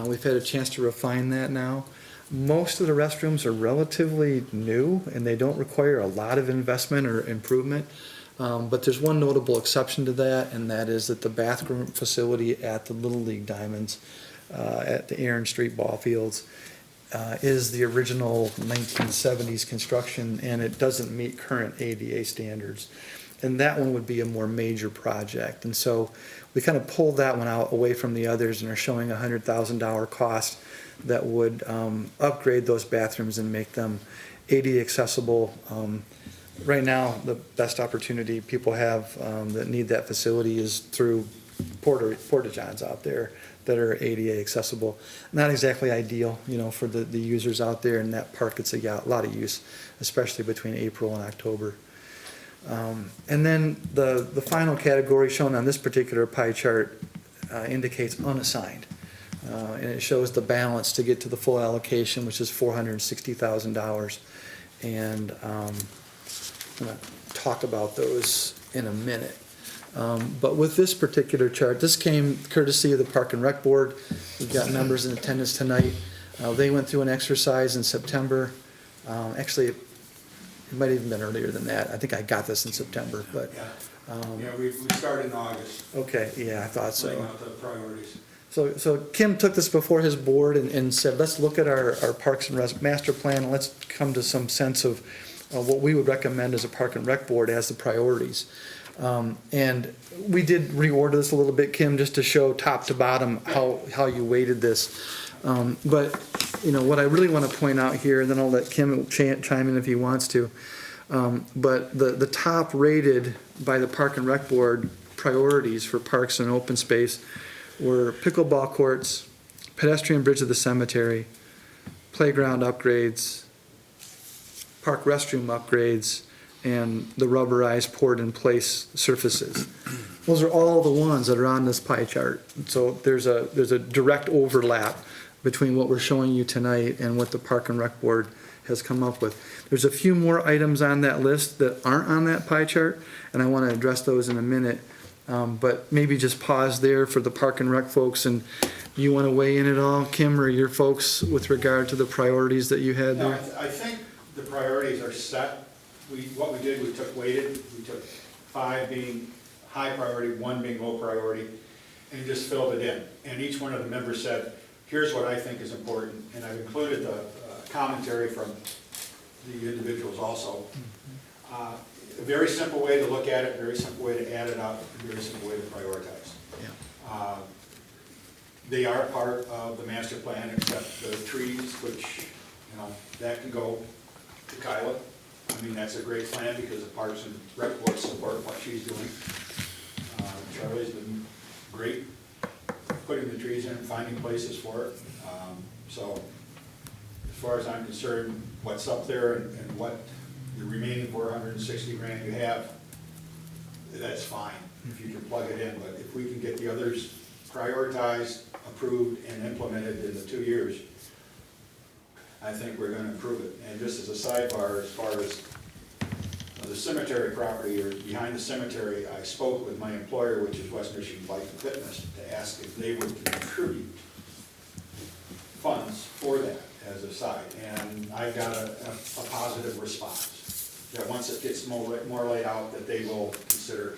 We've had a chance to refine that now. Most of the restrooms are relatively new and they don't require a lot of investment or improvement. But there's one notable exception to that, and that is that the bathroom facility at the Little League Diamonds at the Aaron Street ball fields is the original 1970s construction, and it doesn't meet current ADA standards. And that one would be a more major project. And so we kind of pulled that one out away from the others and are showing a $100,000 cost that would upgrade those bathrooms and make them ADA accessible. Right now, the best opportunity people have that need that facility is through porta-johns out there that are ADA accessible. Not exactly ideal, for the users out there, and that park gets a lot of use, especially between April and October. And then the final category shown on this particular pie chart indicates unassigned. And it shows the balance to get to the full allocation, which is $460,000. And I'm going to talk about those in a minute. But with this particular chart, this came courtesy of the Park and Rec Board. We've got members in attendance tonight. They went through an exercise in September. Actually, it might have even been earlier than that. I think I got this in September, but. We started in August, Okay, yeah, I thought so. laying out the priorities. So Kim took this before his board and said, let's look at our Parks and Rec master plan, and let's come to some sense of what we would recommend as a Park and Rec board as the priorities. And we did reorder this a little bit, Kim, just to show top to bottom how you weighted this. But, what I really want to point out here, and then I'll let Kim chime in if he wants to, but the top rated by the Park and Rec Board priorities for parks and open space were pickleball courts, pedestrian bridge of the cemetery, playground upgrades, park restroom upgrades, and the rubberized poured-in-place surfaces. Those are all the ones that are on this pie chart. So there's a direct overlap between what we're showing you tonight and what the Park and Rec Board has come up with. There's a few more items on that list that aren't on that pie chart, and I want to address those in a minute. But maybe just pause there for the Park and Rec folks, and you want to weigh in at all, Kim, or your folks, with regard to the priorities that you had No, there? I think the priorities are set. What we did, we took weighted, we took 5 being high priority, 1 being low priority, and just filled it in. And each one of the members said, here's what I think is important, and I've included the commentary from the individuals also. A very simple way to look at it, very simple way to add it up, a very simple way to prioritize. Yeah. They are part of the master plan, except the trees, which, that can go to Kyla. I mean, that's a great plan because the Parks and Rec Board support what she's doing. Charlie's been great putting the trees in and finding places for it. So as far as I'm concerned, what's up there and what the remaining 460 grand you have, that's fine if you can plug it in. But if we can get the others prioritized, approved, and implemented in the 2 years, I think we're going to improve it. And just as a sidebar, as far as the cemetery property or behind the cemetery, I spoke with my employer, which is West Michigan Life and Fitness, to ask if they would contribute funds for that as a side. And I got a positive response, that once it gets more laid out, that they will consider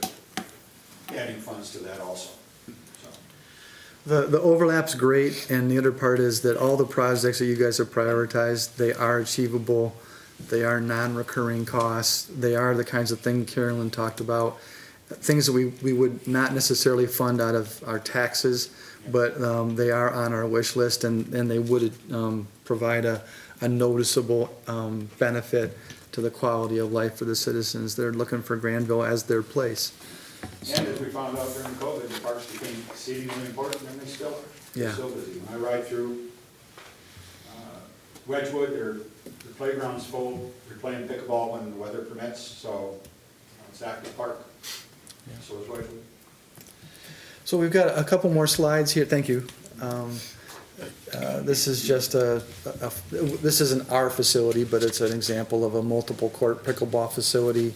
adding funds to that also. The overlap's great, and the other part is that all the projects that you guys have prioritized, they are achievable, they are non-recurring costs, they are the kinds of things Carolyn talked about, things that we would not necessarily fund out of our taxes, but they are on our wish list, and they would provide a noticeable benefit to the quality of life for the citizens. They're looking for Grandville as their place. And as we found out during COVID, the parks became exceedingly important, and they still are. They're Yeah. still busy. When I ride through Wedgewood, their playground's full. They're playing pickleball when the weather permits, so it's active park. So is Wedgewood. So we've got a couple more slides here. Thank you. This is just this isn't our facility, but it's an example of a multiple court pickleball facility.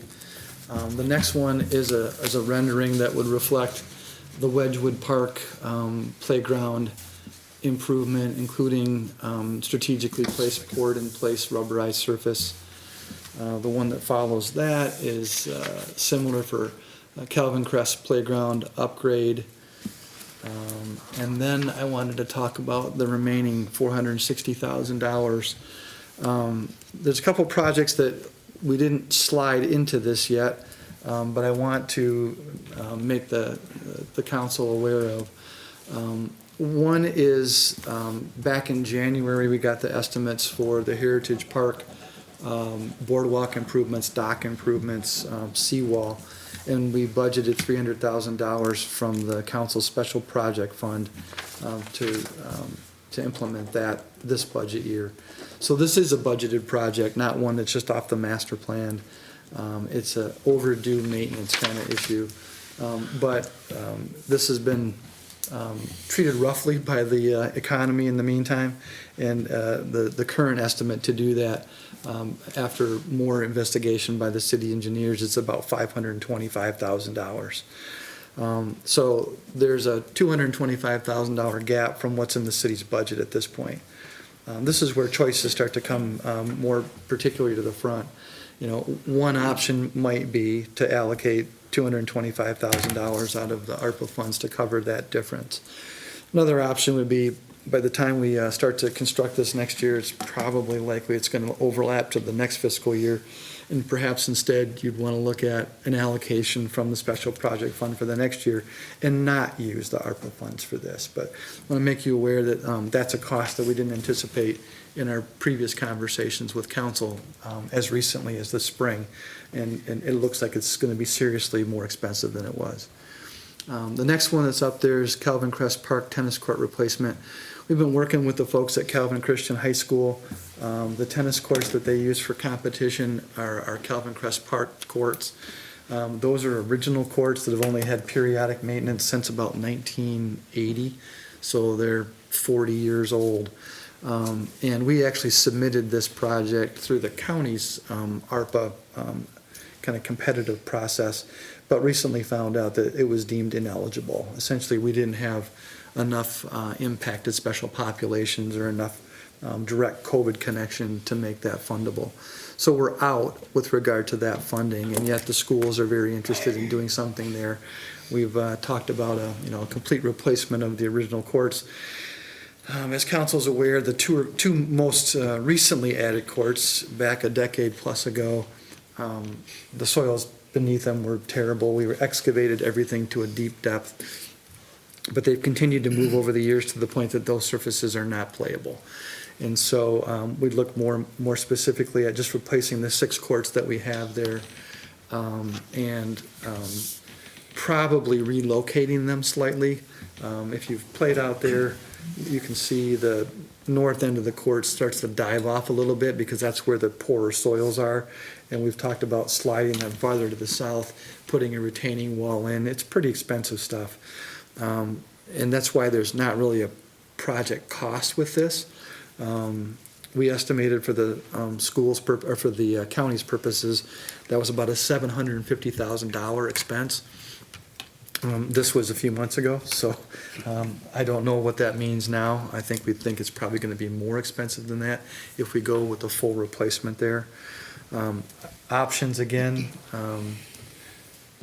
The next one is a rendering that would reflect the Wedgewood Park playground improvement, including strategically placed poured-in-place rubberized surface. The one that follows that is similar for Calvin Crest Playground upgrade. And then I wanted to talk about the remaining $460,000. There's a couple projects that we didn't slide into this yet, but I want to make the council aware of. One is back in January, we got the estimates for the Heritage Park boardwalk improvements, dock improvements, seawall, and we budgeted $300,000 from the council special project fund to implement that this budget year. So this is a budgeted project, not one that's just off the master plan. It's a overdue maintenance kind of issue. But this has been treated roughly by the economy in the meantime, and the current estimate to do that, after more investigation by the city engineers, it's about $525,000. So there's a $225,000 gap from what's in the city's budget at this point. This is where choices start to come more particularly to the front. You know, one option might be to allocate $225,000 out of the ARPA funds to cover that difference. Another option would be, by the time we start to construct this next year, it's probably likely it's going to overlap to the next fiscal year, and perhaps instead you'd want to look at an allocation from the special project fund for the next year and not use the ARPA funds for this. But I want to make you aware that that's a cost that we didn't anticipate in our previous conversations with council as recently as the spring, and it looks like it's going to be seriously more expensive than it was. The next one that's up there is Calvin Crest Park tennis court replacement. We've been working with the folks at Calvin Christian High School. The tennis courts that they use for competition are Calvin Crest Park courts. Those are original courts that have only had periodic maintenance since about 1980, so they're 40 years old. And we actually submitted this project through the county's ARPA kind of competitive process, but recently found out that it was deemed ineligible. Essentially, we didn't have enough impacted special populations or enough direct COVID connection to make that fundable. So we're out with regard to that funding, and yet the schools are very interested in doing something there. We've talked about a complete replacement of the original courts. As council's aware, the two most recently added courts back a decade plus ago, the soils beneath them were terrible. We excavated everything to a deep depth, but they've continued to move over the years to the point that those surfaces are not playable. And so we look more specifically at just replacing the 6 courts that we have there, and probably relocating them slightly. If you've played out there, you can see the north end of the court starts to dive off a little bit because that's where the poorer soils are. And we've talked about sliding them farther to the south, putting a retaining wall in. It's pretty expensive stuff. And that's why there's not really a project cost with this. We estimated for the schools or for the county's purposes, that was about a $750,000 expense. This was a few months ago, so I don't know what that means now. I think we think it's probably going to be more expensive than that if we go with the full replacement there. Options again,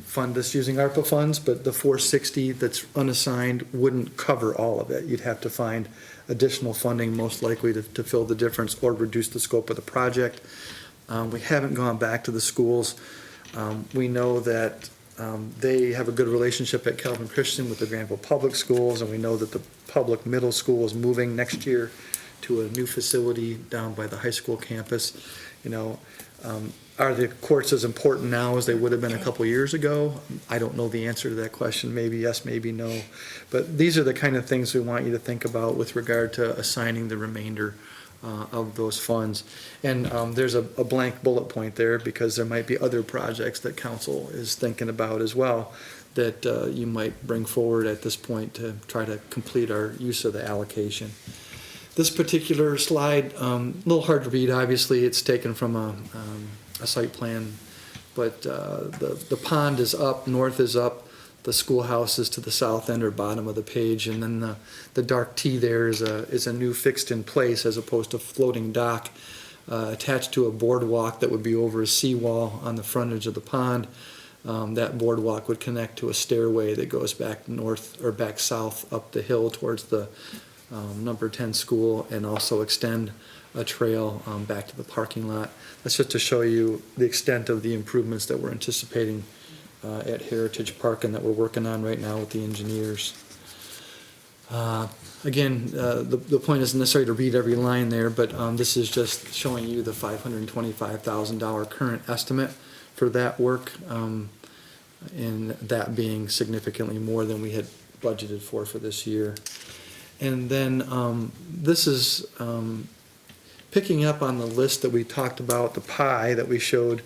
fund this using ARPA funds, but the $460 that's unassigned wouldn't cover all of it. You'd have to find additional funding, most likely to fill the difference or reduce the scope of the project. We haven't gone back to the schools. We know that they have a good relationship at Calvin Christian with the Grandville Public Schools, and we know that the public middle school is moving next year to a new facility down by the high school campus. Are the courts as important now as they would have been a couple years ago? I don't know the answer to that question. Maybe yes, maybe no. But these are the kind of things we want you to think about with regard to assigning the remainder of those funds. And there's a blank bullet point there because there might be other projects that council is thinking about as well that you might bring forward at this point to try to complete our use of the allocation. This particular slide, a little hard to read, obviously. It's taken from a site plan, but the pond is up, north is up, the schoolhouse is to the south end or bottom of the page, and then the dark T there is a new fixed in place as opposed to floating dock attached to a boardwalk that would be over a seawall on the frontage of the pond. That boardwalk would connect to a stairway that goes back north or back south up the hill towards the number 10 school, and also extend a trail back to the parking lot. That's just to show you the extent of the improvements that we're anticipating at Heritage Park and that we're working on right now with the engineers. Again, the point isn't necessarily to read every line there, but this is just showing you the $525,000 current estimate for that work, and that being significantly more than we had budgeted for this year. And then this is picking up on the list that we talked about, the pie that we showed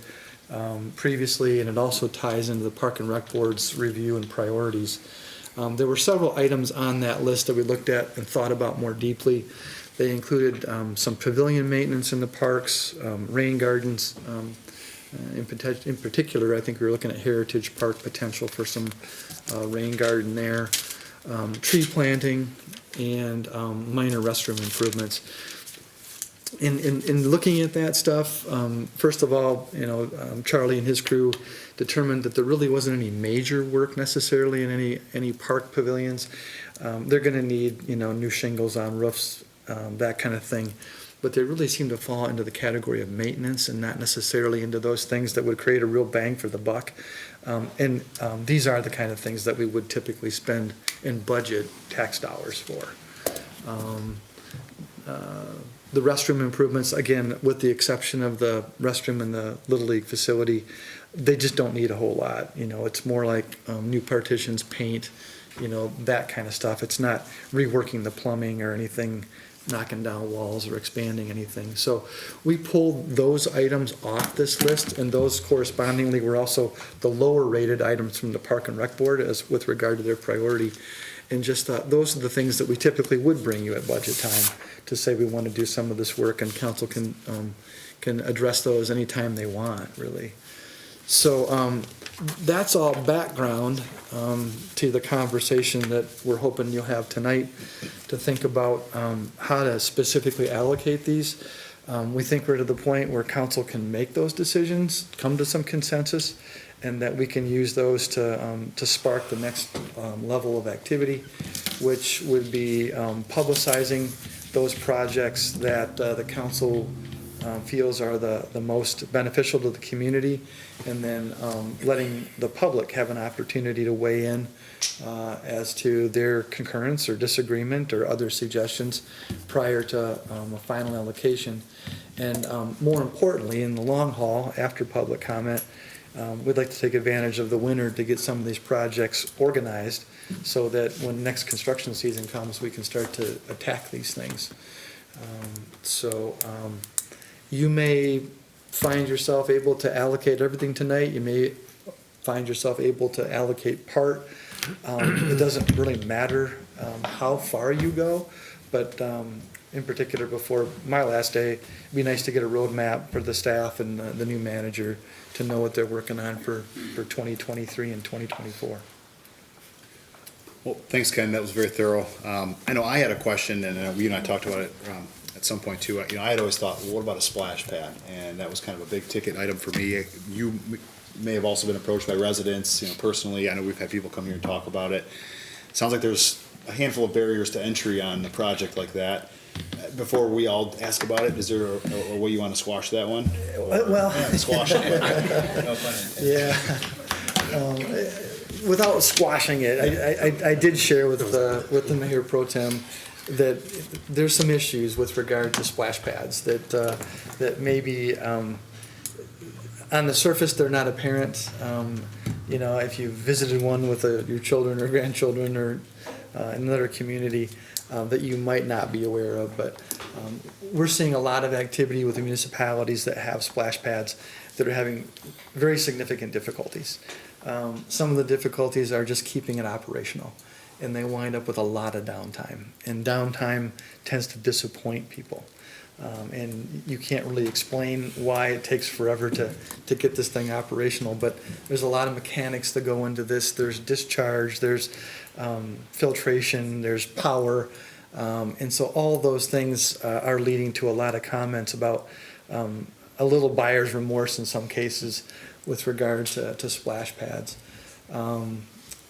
previously, and it also ties into the Park and Rec Board's review and priorities. There were several items on that list that we looked at and thought about more deeply. They included some pavilion maintenance in the parks, rain gardens. In particular, I think we were looking at Heritage Park potential for some rain garden there, tree planting, and minor restroom improvements. In looking at that stuff, first of all, Charlie and his crew determined that there really wasn't any major work necessarily in any park pavilions. They're going to need new shingles on roofs, that kind of thing, but they really seem to fall into the category of maintenance and not necessarily into those things that would create a real bang for the buck. These are the kind of things that we would typically spend in budget tax dollars for. The restroom improvements, again, with the exception of the restroom in the Little League facility, they just don't need a whole lot. It's more like new partitions, paint, that kind of stuff. It's not reworking the plumbing or anything, knocking down walls or expanding anything. So we pulled those items off this list, and those correspondingly were also the lower rated items from the Park and Rec Board as with regard to their priority. And just thought those are the things that we typically would bring you at budget time to say we want to do some of this work, and council can address those anytime they want, really. So that's all background to the conversation that we're hoping you'll have tonight to think about how to specifically allocate these. We think we're to the point where council can make those decisions, come to some consensus, and that we can use those to spark the next level of activity, which would be publicizing those projects that the council feels are the most beneficial to the community, and then letting the public have an opportunity to weigh in as to their concurrence or disagreement or other suggestions prior to a final allocation. And more importantly, in the long haul, after public comment, we'd like to take advantage of the winter to get some of these projects organized so that when next construction season comes, we can start to attack these things. You may find yourself able to allocate everything tonight. You may find yourself able to allocate part. It doesn't really matter how far you go, but in particular, before my last day, it'd be nice to get a roadmap for the staff and the new manager to know what they're working on for 2023 and 2024. Well, thanks, Ken. That was very thorough. I know I had a question, and you and I talked about it at some point too. I had always thought, well, what about a splash pad? And that was kind of a big ticket item for me. You may have also been approached by residents, personally. I know we've had people come here and talk about it. Sounds like there's a handful of barriers to entry on a project like that. Before we all ask about it, is there a way you want to squash that one? Squash it. Yeah. Without squashing it, I did share with the Mayor Pro Tem that there's some issues with regard to splash pads that maybe on the surface they're not apparent. If you visited one with your children or grandchildren or in another community, that you might not be aware of, but we're seeing a lot of activity with the municipalities that have splash pads that are having very significant difficulties. Some of the difficulties are just keeping it operational, and they wind up with a lot of downtime, and downtime tends to disappoint people. And you can't really explain why it takes forever to get this thing operational, but there's a lot of mechanics that go into this. There's discharge, there's filtration, there's power, and so all those things are leading to a lot of comments about a little buyer's remorse in some cases with regard to splash pads.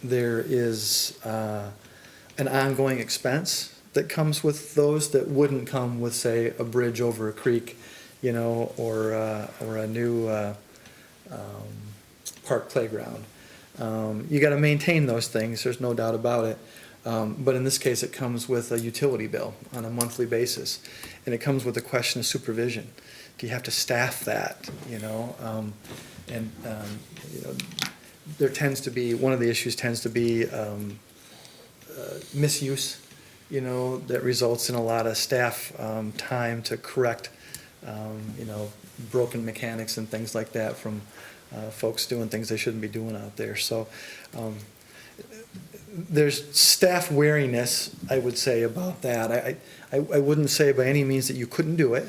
There is an ongoing expense that comes with those that wouldn't come with, say, a bridge over a creek, or a new park playground. You got to maintain those things. There's no doubt about it. But in this case, it comes with a utility bill on a monthly basis, and it comes with a question of supervision. Do you have to staff that? There tends to be one of the issues tends to be misuse. That results in a lot of staff time to correct, broken mechanics and things like that from folks doing things they shouldn't be doing out there. So there's staff wariness, I would say, about that. I wouldn't say by any means that you couldn't do it,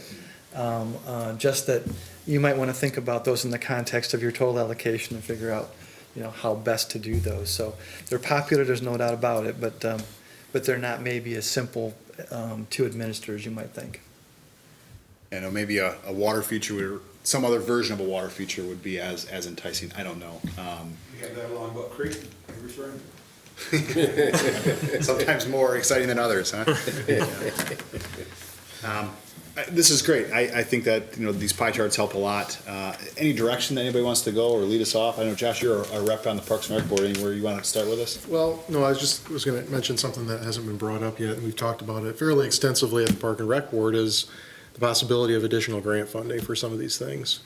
just that you might want to think about those in the context of your total allocation and figure out, how best to do those. So they're popular, there's no doubt about it, but they're not maybe as simple to administer as you might think. And maybe a water feature, some other version of a water feature would be as enticing. I don't know. We have that along Buck Creek, every spring. Sometimes more exciting than others, huh? This is great. I think that, these pie charts help a lot. Any direction that anybody wants to go or lead us off? I know, Josh, you're a rep on the Parks and Rec Board. Anywhere you want to start with us? Well, no, I was going to mention something that hasn't been brought up yet, and we've talked about it fairly extensively at the Park and Rec Board, is the possibility of additional grant funding for some of these things.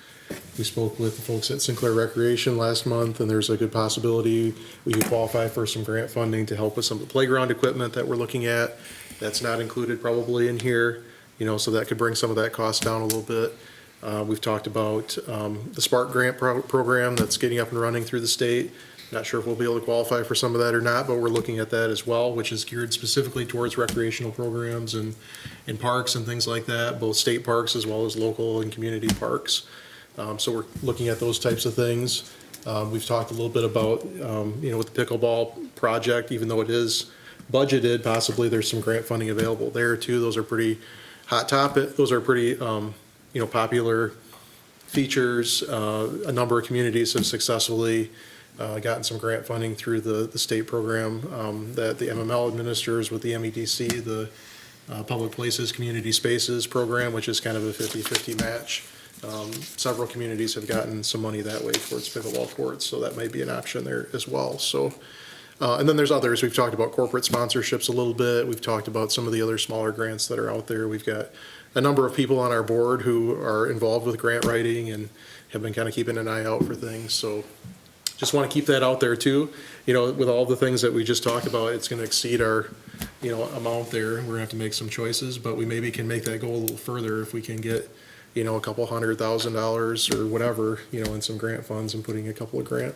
We spoke with the folks at Sinclair Recreation last month, and there's a good possibility we could qualify for some grant funding to help with some of the playground equipment that we're looking at. That's not included probably in here, so that could bring some of that cost down a little bit. We've talked about the Spark Grant program that's getting up and running through the state. Not sure if we'll be able to qualify for some of that or not, but we're looking at that as well, which is geared specifically towards recreational programs and parks and things like that, both state parks as well as local and community parks. So we're looking at those types of things. We've talked a little bit about, with the pickleball project, even though it is budgeted, possibly there's some grant funding available there too. Those are pretty hot topic. Those are pretty, popular features. A number of communities have successfully gotten some grant funding through the state program that the MML administers with the MEDC, the Public Places, Community Spaces program, which is kind of a 50-50 match. Several communities have gotten some money that way towards pickleball courts, so that might be an option there as well. So, and then there's others. We've talked about corporate sponsorships a little bit. We've talked about some of the other smaller grants that are out there. We've got a number of people on our board who are involved with grant writing and have been kind of keeping an eye out for things. So just want to keep that out there too. With all the things that we just talked about, it's going to exceed our, amount there. We're going to have to make some choices, but we maybe can make that go a little further if we can get, a couple $100,000 or whatever, in some grant funds and putting a couple of grant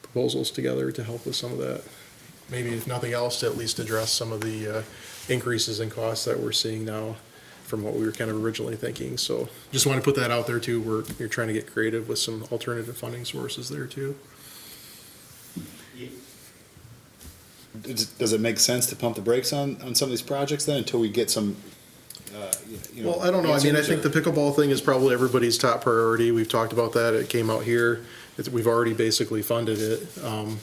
proposals together to help with some of that. Maybe if nothing else, to at least address some of the increases in costs that we're seeing now from what we were kind of originally thinking. So just want to put that out there too. You're trying to get creative with some alternative funding sources there too. Does it make sense to pump the brakes on some of these projects then until we get some, Well, I don't know. I mean, I think the pickleball thing is probably everybody's top priority. We've talked about that. It came out here. We've already basically funded it.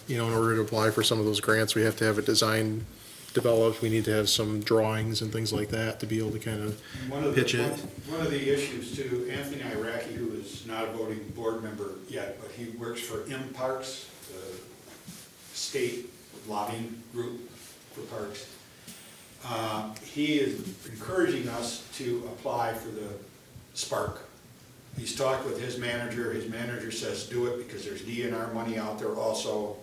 In order to apply for some of those grants, we have to have a design developed. We need to have some drawings and things like that to be able to kind of pitch it. One of the issues too, Anthony Iraqi, who is not a voting board member yet, but he works for Parks, the state lobbying group for parks. He is encouraging us to apply for the Spark. He's talked with his manager says do it because there's DNR money out there also.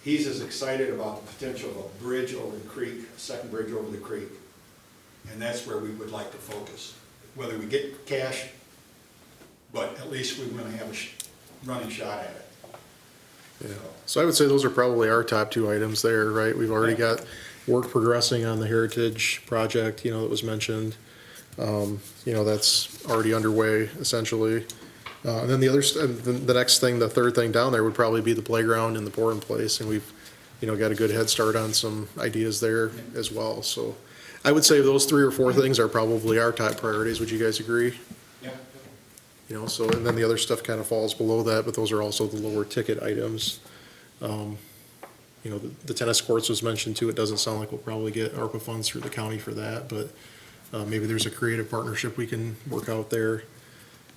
He's as excited about the potential of a bridge over the creek, a second bridge over the creek, and that's where we would like to focus. Whether we get cash, but at least we want to have a running shot at it. Yeah. So I would say those are probably our top two items there, right? We've already got work progressing on the Heritage project, that was mentioned. That's already underway essentially. And then the next thing, the third thing down there would probably be the playground in the pouring place. And we've, got a good head start on some ideas there as well. So I would say those 3 or 4 things are probably our top priorities. Would you guys agree? Yeah. So, and then the other stuff kind of falls below that, but those are also the lower ticket items. The tennis courts was mentioned too. It doesn't sound like we'll probably get ARPA funds through the county for that, but maybe there's a creative partnership we can work out there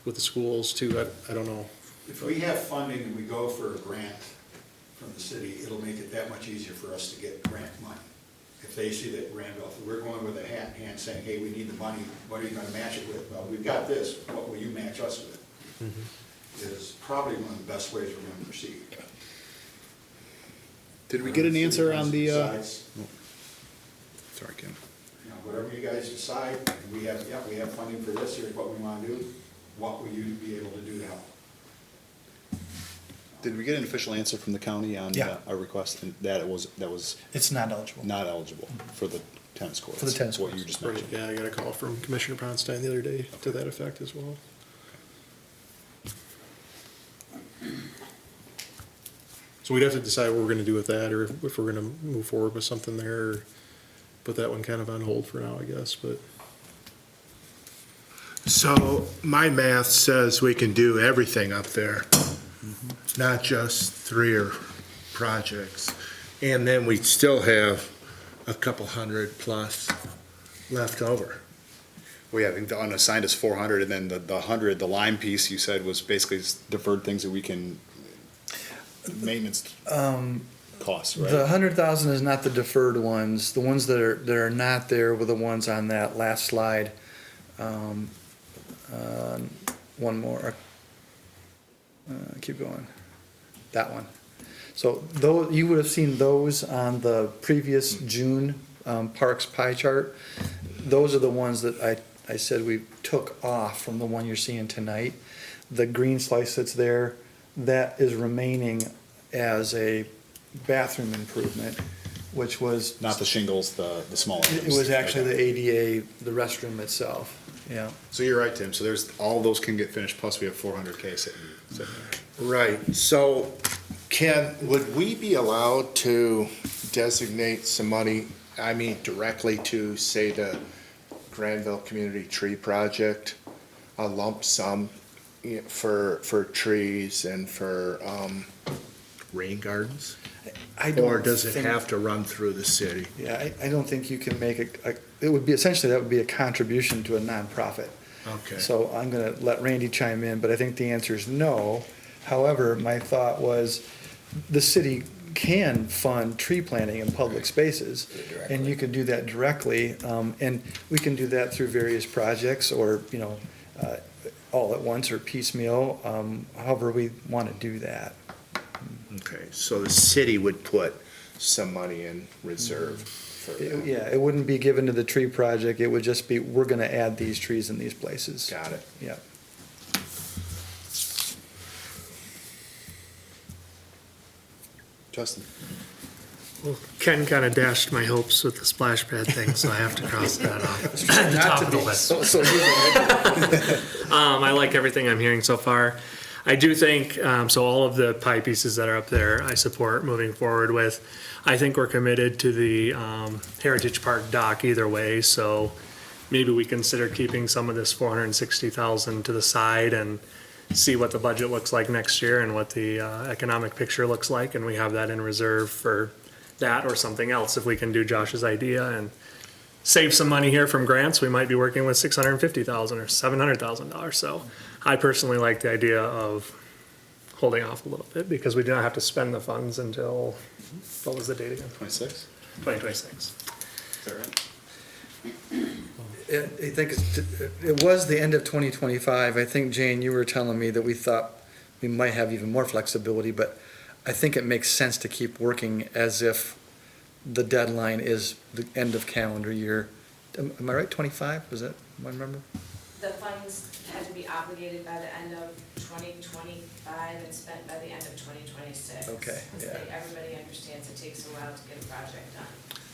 with the schools too. I don't know. If we have funding and we go for a grant from the city, it'll make it that much easier for us to get grant money. If they see that Grandville, we're going with a hat in hand saying, hey, we need the money, what are you gonna match it with? Well, we've got this, what will you match us with? Is probably one of the best ways we're gonna proceed. Did we get an answer on the, Sorry, Ken. Whatever you guys decide, we have funding for this, here's what we wanna do, what will you be able to do to help? Did we get an official answer from the county on Yeah. our request, and that it was It's not eligible. not eligible for the tennis courts? For the tennis What courts. you just Right, mentioned. yeah, I got a call from Commissioner Ponstein the other day to that effect as well. So we'd have to decide what we're gonna do with that, or if we're gonna move forward with something there, or put that one kind of on hold for now, I guess, but. So my math says we can do everything up there, not just 3 or projects. And then we still have a couple hundred plus left over. Well, yeah, I think the unassigned is 400, and then the 100, the Lime piece you said was basically deferred things that we can, maintenance costs, right? The 100,000 is not the deferred ones. The ones that are not there were the ones on that last slide. One more. Keep going. That one. So though, you would have seen those on the previous June parks pie chart. Those are the ones that I said we took off from the one you're seeing tonight. The green slice that's there, that is remaining as a bathroom improvement, which was. Not the shingles, the small It items. was actually Okay. the ADA, the restroom itself, yeah. So you're right, Tim, so there's, all those can get finished, plus we have 400K sitting there. Right, so would we be allowed to designate some money, I mean directly to, say, the Grandville Community Tree Project, a lump sum for trees and for rain gardens? Or does it have to run through the city? Yeah, I don't think you can make it would be, essentially, that would be a contribution to a nonprofit. Okay. So I'm gonna let Randy chime in, but I think the answer is no. However, my thought was, the city can fund tree planting in public spaces, and you can do that directly, and we can do that through various projects, or, all at once or piecemeal, however we want to do that. Okay, so the city would put some money in reserve for that. Yeah, it wouldn't be given to the tree project, it would just be, we're gonna add these trees in these places. Got it. Yeah. Justin? Well, Ken kind of dashed my hopes with the splash pad thing, so I have to cross that off. The Not top to of the be. list. So I like everything I'm hearing so far. I do think, so all of the pie pieces that are up there, I support moving forward with. I think we're committed to the Heritage Park dock either way, so maybe we consider keeping some of this 460,000 to the side and see what the budget looks like next year and what the economic picture looks like, and we have that in reserve for that or something else. If we can do Josh's idea and save some money here from grants, we might be working with $650,000 or $700,000. So I personally like the idea of holding off a little bit because we do not have to spend the funds until, what was the date again? 26? 2026. Is that right? I think it was the end of 2025. I think, Jane, you were telling me that we thought we might have even more flexibility, but I think it makes sense to keep working as if the deadline is the end of calendar year. Am I right, 25? Was that, am I remember? The funds had to be obligated by the end of 2025 and spent by the end of 2026. Okay, Because yeah. everybody understands it takes a while to get a project done.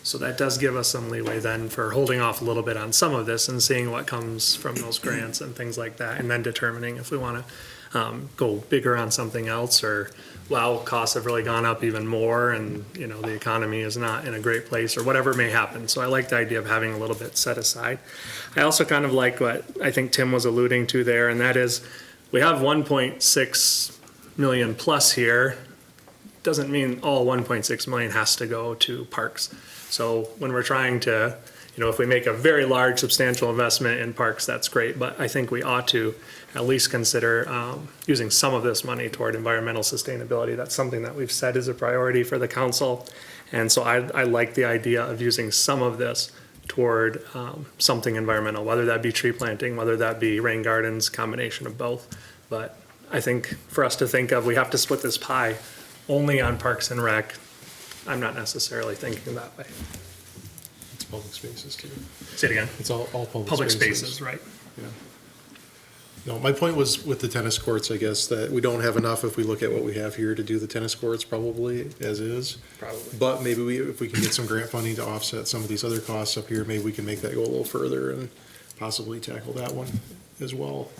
So that does give us some leeway then for holding off a little bit on some of this and seeing what comes from those grants and things like that, and then determining if we want to go bigger on something else, or, wow, costs have really gone up even more and, the economy is not in a great place, or whatever may happen. So I like the idea of having a little bit set aside. I also kind of like what I think Tim was alluding to there, and that is we have 1.6 million plus here. Doesn't mean all 1.6 million has to go to parks. So when we're trying to, if we make a very large, substantial investment in parks, that's great. But I think we ought to at least consider using some of this money toward environmental sustainability. That's something that we've said is a priority for the council. And so I like the idea of using some of this toward something environmental, whether that be tree planting, whether that be rain gardens, combination of both. But I think for us to think of, we have to split this pie only on Parks and Rec. I'm not necessarily thinking that way. It's public spaces too. Say it again. It's all public spaces. Public spaces, right. Yeah. No, my point was with the tennis courts, I guess, that we don't have enough if we look at what we have here to do the tennis courts probably as is. Probably. But maybe if we can get some grant funding to offset some of these other costs up here, maybe we can make that go a little further and possibly tackle that one as well.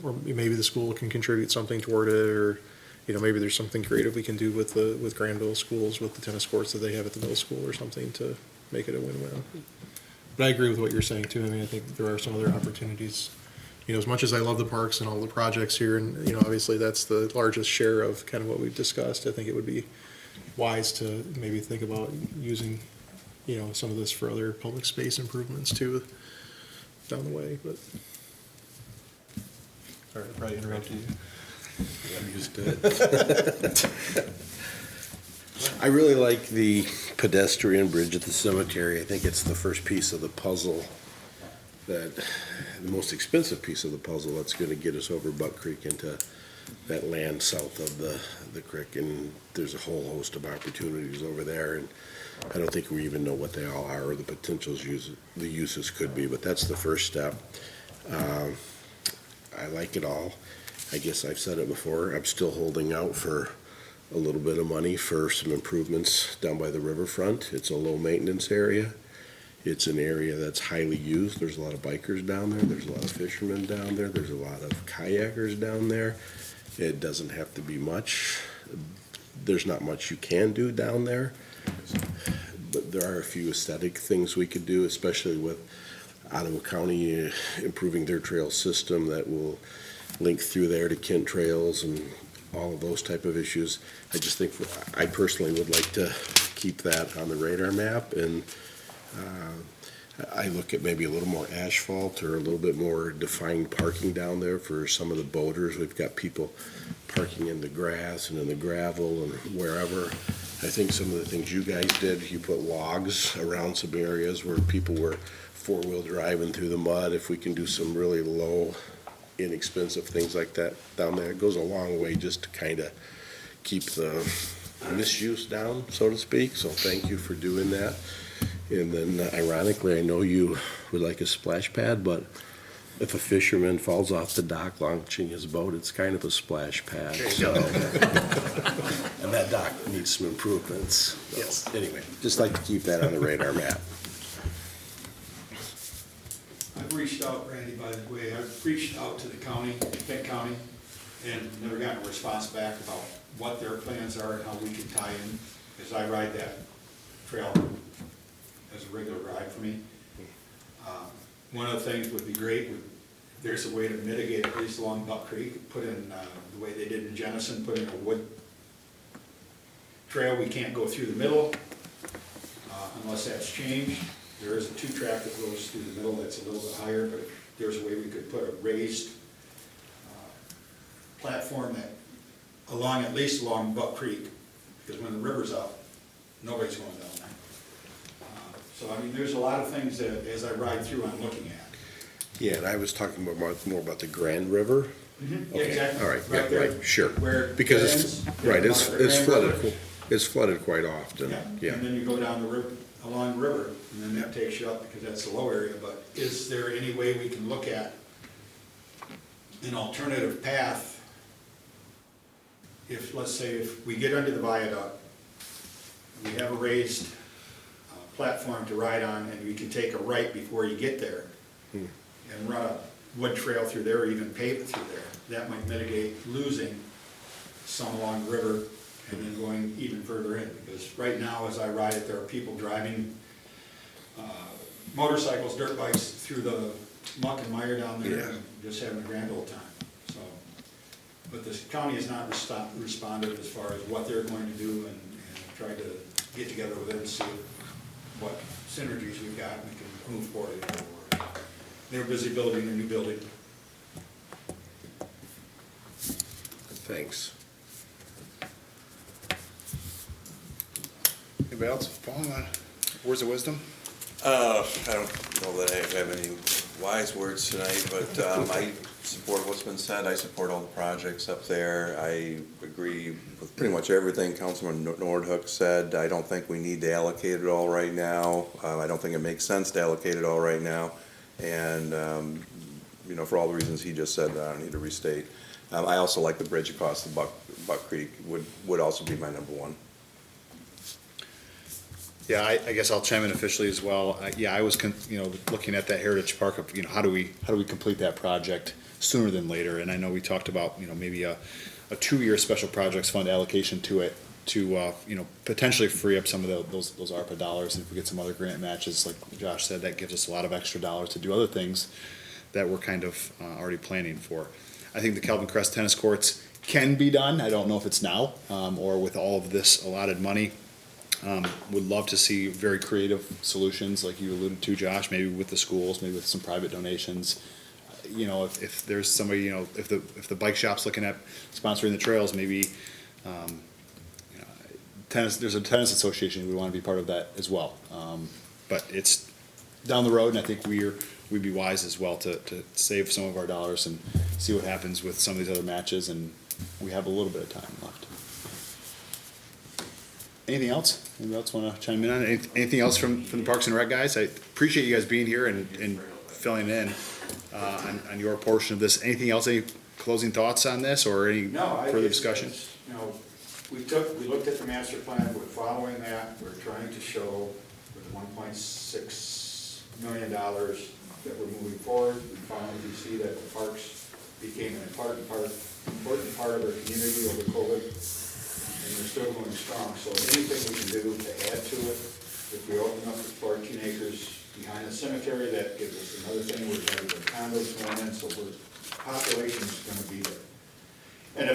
Or maybe the school can contribute something toward it, or, maybe there's something creative we can do with Grandville schools, with the tennis courts that they have at the middle school or something to make it a win-win. But I agree with what you're saying too. I mean, I think there are some other opportunities. As much as I love the parks and all the projects here, and, obviously that's the largest share of kind of what we've discussed, I think it would be wise to maybe think about using, some of this for other public space improvements too down the way, but. Sorry, I probably interrupted you. I'm used to it. I really like the pedestrian bridge at the cemetery. I think it's the first piece of the puzzle, the most expensive piece of the puzzle that's gonna get us over Buck Creek into that land south of the creek, and there's a whole host of opportunities over there, and I don't think we even know what they all are or the potentials the uses could be, but that's the first step. I like it all. I guess I've said it before, I'm still holding out for a little bit of money for some improvements down by the riverfront. It's a low-maintenance area. It's an area that's highly used. There's a lot of bikers down there. There's a lot of fishermen down there. There's a lot of kayakers down there. It doesn't have to be much. There's not much you can do down there. But there are a few aesthetic things we could do, especially with Ottawa County improving their trail system that will link through there to Kent Trails and all of those type of issues. I just think, I personally would like to keep that on the radar map, and I look at maybe a little more asphalt or a little bit more defined parking down there for some of the boaters. We've got people parking in the grass and in the gravel and wherever. I think some of the things you guys did, you put logs around some areas where people were four-wheel driving through the mud. If we can do some really low, inexpensive things like that down there, it goes a long way just to kind of keep the misuse down, so to speak. So thank you for doing that. And then ironically, I know you would like a splash pad, but if a fisherman falls off the dock launching his boat, it's kind of a splash pad. So. And that dock needs some improvements. So, yes. Anyway, just like to keep that on the radar map. I've reached out, Randy, by the way, I've reached out to the county, Kent County, and never gotten a response back about what their plans are and how we can tie in, because I ride that trail as a regular ride for me. One of the things would be great, if there's a way to mitigate at least along Buck Creek, put in the way they did in Jennison, put in a wood trail. We can't go through the middle unless that's changed. There is a two-track that goes through the middle that's a little bit higher, but if there's a way we could put a raised platform that at least along Buck Creek, because when the river's up, nobody's going down there. So, I mean, there's a lot of things that, as I ride through, I'm looking at. Yeah, and I was talking more about the Grand River. Mm-hmm. Okay, Exactly. all right, Right yeah, there, right, sure. where Because it it's, ends, it's Grand flooded, River. it's flooded quite often, yeah. And then you go down the river, along the river, and then that takes you up because that's the low area. But is there any way we can look at an alternative path? If, let's say, if we get under the viaduct, we have a raised platform to ride on, and we can take a right before you get there and run a wood trail through there, or even pave it through there. That might mitigate losing some along the river and then going even further in, because right now, as I ride it, there are people driving motorcycles, dirt bikes through the muck and mire down there, and just having a grand old time. So, but the county has not responded as far as what they're going to do, and tried to get together with them and see what synergies we've got, and we can move forward. They're busy building a new building. Thanks. Anybody else? Paul, words of wisdom? I don't know that I have any wise words tonight, but I support what's been said. I support all the projects up there. I agree with pretty much everything Councilman Nordhook said. I don't think we need to allocate it all right now. I don't think it makes sense to allocate it all right now. And, for all the reasons he just said that I don't need to restate. I also like the bridge across the Buck Creek, would also be my number one. Yeah, I guess I'll chime in officially as well. Yeah, I was, looking at that Heritage Park of, how do we complete that project sooner than later? And I know we talked about, maybe a 2-year special projects fund allocation to it to, potentially free up some of those ARPA dollars. And if we get some other grant matches, like Josh said, that gives us a lot of extra dollars to do other things that we're kind of already planning for. I think the Calvin Crest tennis courts can be done. I don't know if it's now, or with all of this allotted money. Would love to see very creative solutions, like you alluded to, Josh, maybe with the schools, maybe with some private donations. If there's somebody, if the bike shop's looking at sponsoring the trails, maybe, there's a tennis association, we want to be part of that as well. But it's down the road, and I think we'd be wise as well to save some of our dollars and see what happens with some of these other matches, and we have a little bit of time left. Anything else? Anybody else want to chime in on it? Anything else from the Parks and Rec guys? I appreciate you guys being here and filling in on your portion of this. Anything else? Any closing thoughts on this, or any further discussion? We looked at the master plan, we're following that, we're trying to show with $1.6 million that we're moving forward. We finally see that the parks became an important part of our community over COVID, and they're still going strong. So anything we can do to add to it, if we open up the 14 acres behind the cemetery, that gives us another thing. We're going to get condos going in, so population is going to be there. And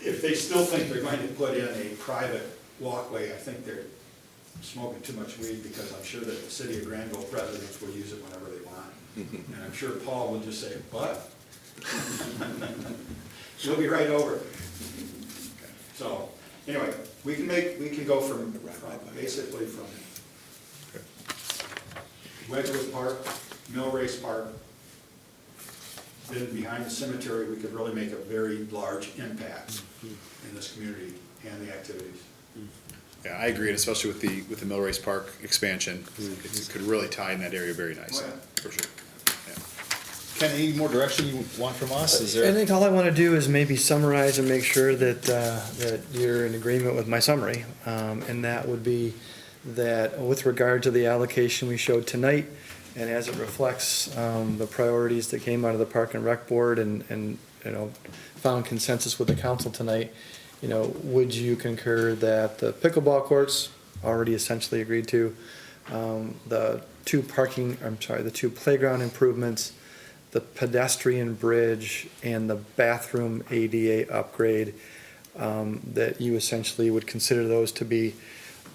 if they still think they're going to put in a private walkway, I think they're smoking too much weed, because I'm sure that the city of Grandville residents will use it whenever they want. And I'm sure Paul will just say, "But you'll be right over." So anyway, we can go from basically from Wedgewood Park, Mill Race Park, then behind the cemetery, we could really make a very large impact in this community and the activities. Yeah, I agree, and especially with the Mill Race Park expansion, it could really tie in that area very nicely, for sure. Yeah. Ken, any more direction you want from us? Is there? I think all I want to do is maybe summarize and make sure that you're in agreement with my summary, and that would be that with regard to the allocation we showed tonight, and as it reflects the priorities that came out of the Park and Rec Board and found consensus with the council tonight, would you concur that the pickleball courts already essentially agreed to, the two playground improvements, the pedestrian bridge, and the bathroom ADA upgrade, that you essentially would consider those to be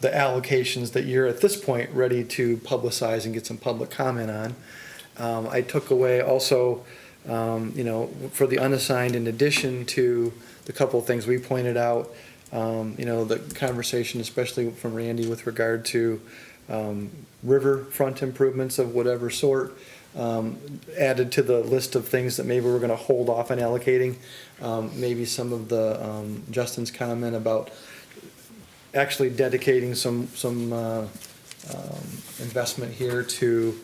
the allocations that you're at this point ready to publicize and get some public comment on. I took away also, for the unassigned, in addition to the couple of things we pointed out, the conversation, especially from Randy, with regard to riverfront improvements of whatever sort, added to the list of things that maybe we're going to hold off on allocating. Maybe some of the Justin's comment about actually dedicating some investment here to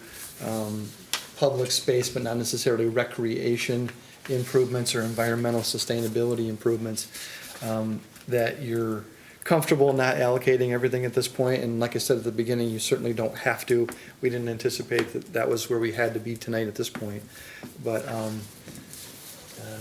public space, but not necessarily recreation improvements or environmental sustainability improvements, that you're comfortable not allocating everything at this point. And like I said at the beginning, you certainly don't have to. We didn't anticipate that was where we had to be tonight at this point. But I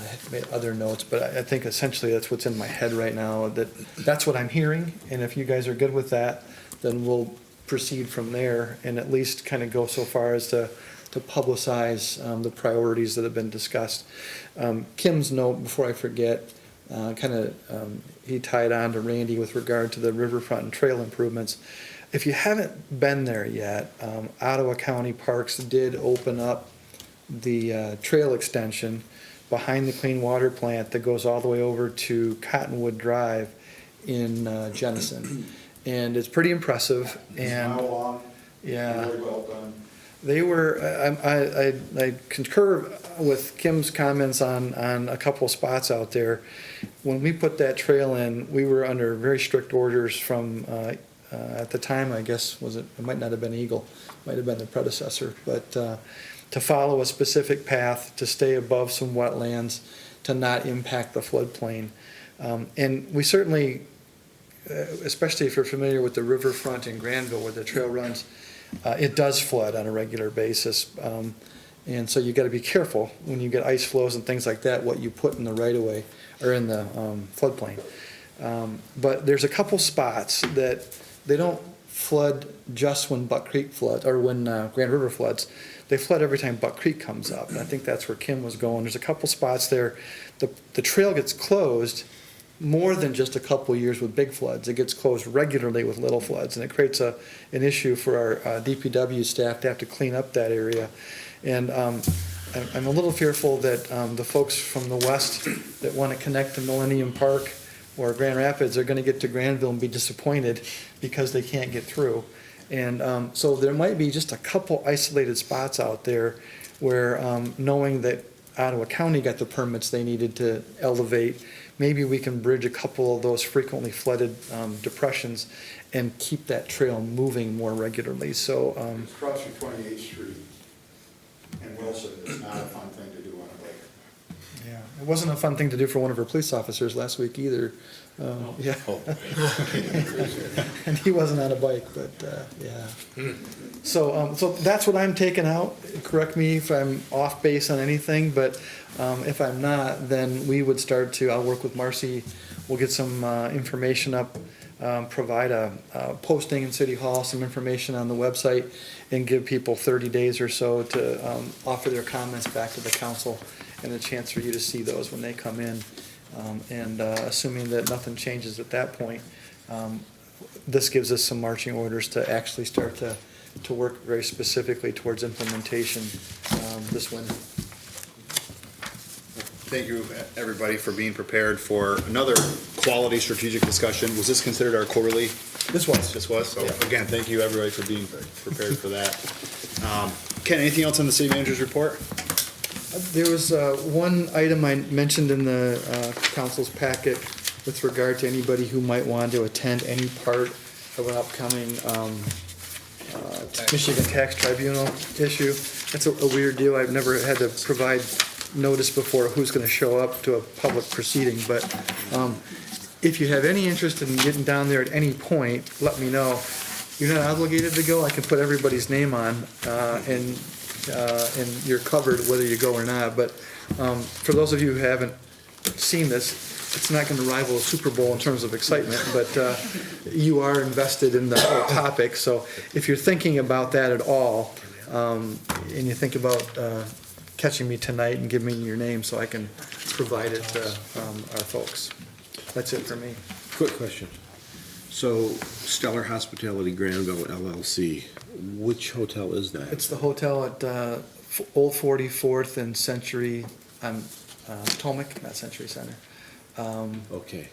had made other notes, but I think essentially that's what's in my head right now, that's what I'm hearing. And if you guys are good with that, then we'll proceed from there and at least kind of go so far as to publicize the priorities that have been discussed. Kim's note, before I forget, he tied on to Randy with regard to the riverfront and trail improvements. If you haven't been there yet, Ottawa County Parks did open up the trail extension behind the clean water plant that goes all the way over to Cottonwood Drive in Jenison. And it's pretty impressive. And Mile long, yeah, really well done. they were, I concur with Kim's comments on a couple of spots out there. When we put that trail in, we were under very strict orders from, at the time, I guess, it might not have been Eagle, might have been the predecessor, but to follow a specific path, to stay above some wetlands, to not impact the floodplain. And we certainly, especially if you're familiar with the riverfront in Grandville where the trail runs, it does flood on a regular basis. And so you got to be careful when you get ice flows and things like that, what you put in the right-of-way or in the floodplain. But there's a couple spots that they don't flood just when Buck Creek floods, or when Grand River floods. They flood every time Buck Creek comes up, and I think that's where Kim was going. There's a couple spots there. The trail gets closed more than just a couple years with big floods. It gets closed regularly with little floods, and it creates an issue for our DPW staff to have to clean up that area. And I'm a little fearful that the folks from the west that want to connect to Millennium Park or Grand Rapids are going to get to Grandville and be disappointed because they can't get through. And so there might be just a couple isolated spots out there where, knowing that Ottawa County got the permits they needed to elevate, maybe we can bridge a couple of those frequently flooded depressions and keep that trail moving more regularly. So It's crossing 28th Street and Wilson. It's not a fun thing to do on a bike. yeah, it wasn't a fun thing to do for one of our police officers last week either. Yeah. And he wasn't on a bike, but yeah. So that's what I'm taking out. Correct me if I'm off base on anything, but if I'm not, then we would start to, I'll work with Marcy, we'll get some information up, provide a posting in City Hall, some information on the website, and give people 30 days or so to offer their comments back to the council and a chance for you to see those when they come in. And assuming that nothing changes at that point, this gives us some marching orders to actually start to work very specifically towards implementation this winter. Thank you, everybody, for being prepared for another quality strategic discussion. Was this considered our quarterly? This was. This was? So again, thank you, everybody, for being prepared for that. Ken, anything else on the city manager's report? There was one item I mentioned in the council's packet with regard to anybody who might want to attend any part of an upcoming Michigan Tax Tribunal issue. That's a weird deal. I've never had to provide notice before who's going to show up to a public proceeding, but if you have any interest in getting down there at any point, let me know. You're not obligated to go. I can put everybody's name on, and you're covered whether you go or not. But for those of you who haven't seen this, it's not going to rival a Super Bowl in terms of excitement, but you are invested in the whole topic. So if you're thinking about that at all, and you think about catching me tonight and giving me your name so I can provide it to our folks. That's it for me. Quick question. So Stellar Hospitality Grandville LLC, which hotel is that? It's the hotel at Old 44th and Century, Potomac, not Century Center. Okay.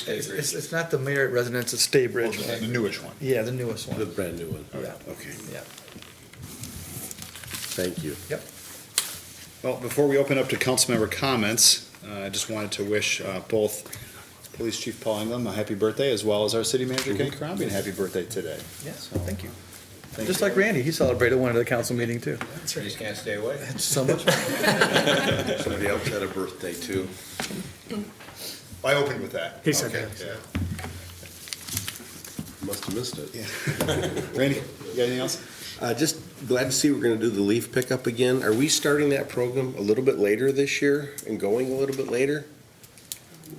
It's not the Marriott Residence, it's Staybridge. The newest one. Yeah, the newest one. The brand new one? Yeah. Okay. Yeah. Thank you. Yep. Well, before we open up to council member comments, I just wanted to wish both Police Chief Paul Ingham a happy birthday, as well as our city manager Kenny Crombie a happy birthday today. Yes, thank you. Just like Randy, he celebrated one at the council meeting too. You just can't stay away. It's so much fun. Somebody else had a birthday too. I opened with that. He said Okay, that. yeah. Must have missed it. Yeah. Randy, you got anything else? Just glad to see we're gonna do the leaf pickup again. Are we starting that program a little bit later this year and going a little bit later?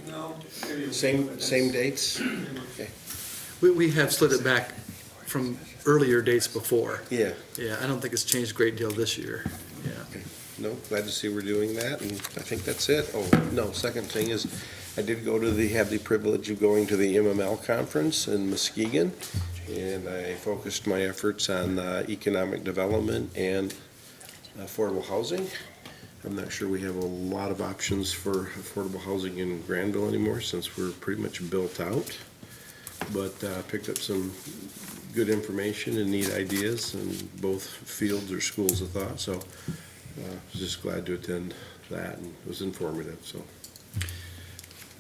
No. Same dates? Okay. We have slid it back from earlier dates before. Yeah. Yeah, I don't think it's changed a great deal this year. Yeah. Okay. No, glad to see we're doing that, and I think that's it. Oh, no, second thing is, I did have the privilege of going to the MML conference in Muskegon, and I focused my efforts on economic development and affordable housing. I'm not sure we have a lot of options for affordable housing in Grandville anymore, since we're pretty much built out, but picked up some good information and neat ideas in both fields or schools of thought, so was just glad to attend that, and it was informative. So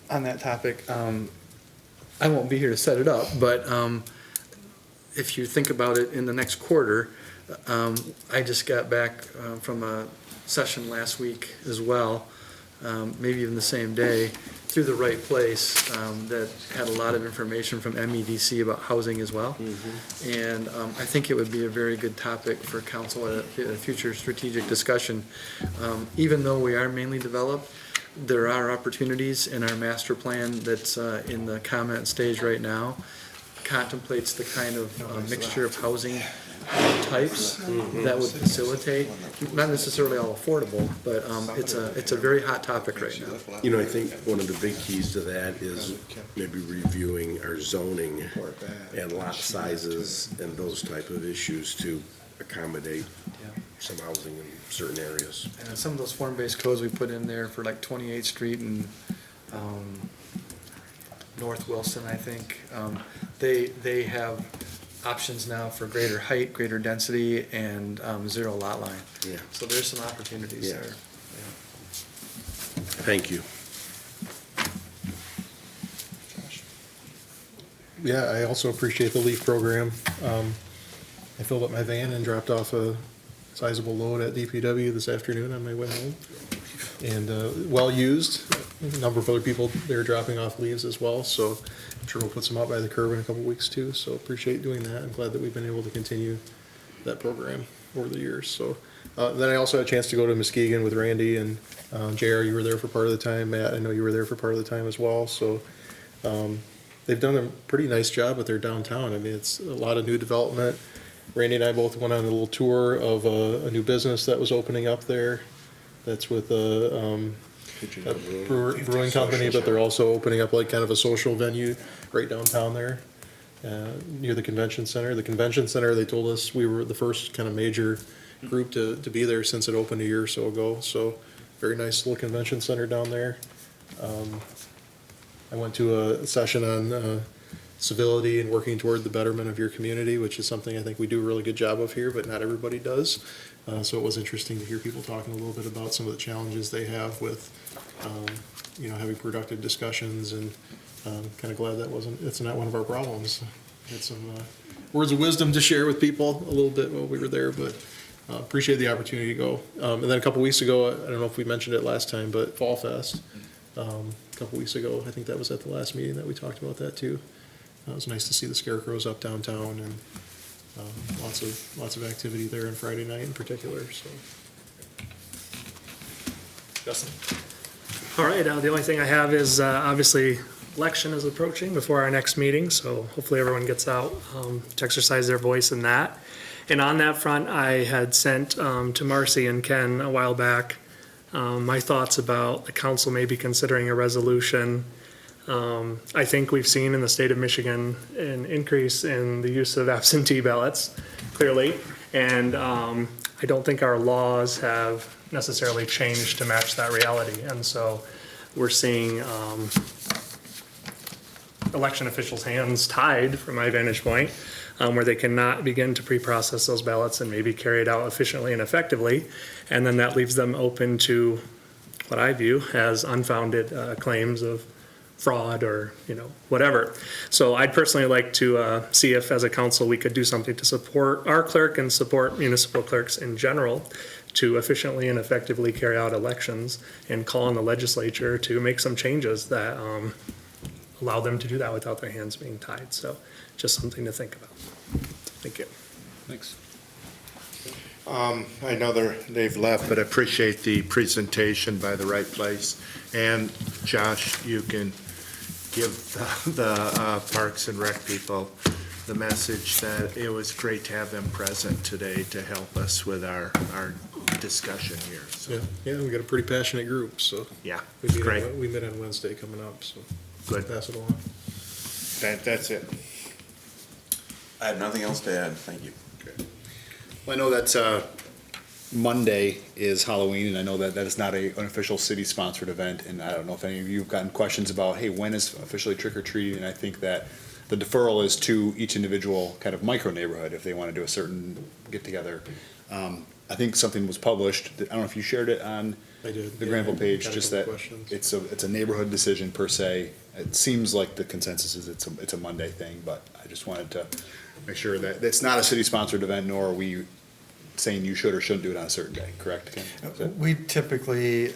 On that topic, I won't be here to set it up, but if you think about it in the next quarter, I just got back from a session last week as well, maybe even the same day, through the right place, that had a lot of information from MEDC about housing as well. And I think it would be a very good topic for council at a future strategic discussion. Even though we are mainly developed, there are opportunities in our master plan that's in the comment stage right now, contemplates the kind of mixture of housing types that would facilitate, not necessarily all affordable, but it's a very hot topic right now. You know, I think one of the big keys to that is maybe reviewing our zoning and lot sizes and those type of issues to accommodate some housing in certain areas. And some of those form-based codes we put in there for like 28th Street and North Wilson, I think, they have options now for greater height, greater density, and zero lot line. Yeah. So there's some opportunities Yeah. there. Thank you. Yeah, I also appreciate the LEAF program. I filled up my van and dropped off a sizable load at DPW this afternoon on my way home. And well used. A number of other people there dropping off leaves as well, so I'm sure we'll put some out by the curb in a couple weeks too. So appreciate doing that. I'm glad that we've been able to continue that program over the years. So then I also had a chance to go to Muskegon with Randy and JR, you were there for part of the time. Matt, I know you were there for part of the time as well. So they've done a pretty nice job with their downtown. I mean, it's a lot of new development. Randy and I both went on a little tour of a new business that was opening up there. That's with a brewing company, but they're also opening up like kind of a social venue right downtown there, near the convention center. The convention center, they told us we were the first kind of major group to be there since it opened a year or so ago. So very nice little convention center down there. I went to a session on civility and working toward the betterment of your community, which is something I think we do a really good job of here, but not everybody does. So it was interesting to hear people talking a little bit about some of the challenges they have with, having productive discussions, and kind of glad it's not one of our problems. Had some words of wisdom to share with people a little bit while we were there, but appreciate the opportunity to go. And then a couple weeks ago, I don't know if we mentioned it last time, but Fall Fest, a couple weeks ago, I think that was at the last meeting that we talked about that too. It was nice to see the scarecrows up downtown, and lots of activity there on Friday night in particular. So, Justin. All right, the only thing I have is obviously election is approaching before our next meeting, so hopefully everyone gets out to exercise their voice in that. And on that front, I had sent to Marcy and Ken a while back my thoughts about the council maybe considering a resolution. I think we've seen in the state of Michigan an increase in the use of absentee ballots, clearly, and I don't think our laws have necessarily changed to match that reality. And so we're seeing election officials' hands tied, from my vantage point, where they cannot begin to pre-process those ballots and maybe carry it out efficiently and effectively. And then that leaves them open to what I view as unfounded claims of fraud or, whatever. So I'd personally like to see if, as a council, we could do something to support our clerk and support municipal clerks in general to efficiently and effectively carry out elections, and call on the legislature to make some changes that allow them to do that without their hands being tied. So just something to think about. Thank you. Thanks. I know they've left, but I appreciate the presentation by the Right Place. And Josh, you can give the Parks and Rec people the message that it was great to have them present today to help us with our discussion here. So. Yeah, we got a pretty passionate group, so. Yeah, we meet great. We met on Wednesday coming up, so. Good. Pass it along. That's it. I have nothing else to add, thank you. Well, I know that Monday is Halloween, and I know that that is not an official city-sponsored event, and I don't know if any of you have gotten questions about, hey, when is officially trick-or-treating, and I think that the deferral is to each individual kind of micro-neighborhood if they want to do a certain get-together. I think something was published, I don't know if you shared it on I did, the yeah, Grandville page, got a just couple that questions. it's a neighborhood decision per se. It seems like the consensus is it's a Monday thing, but I just wanted to make sure that, it's not a city-sponsored event, nor are we saying you should or shouldn't do it on a certain day, correct, Ken? Is that- We typically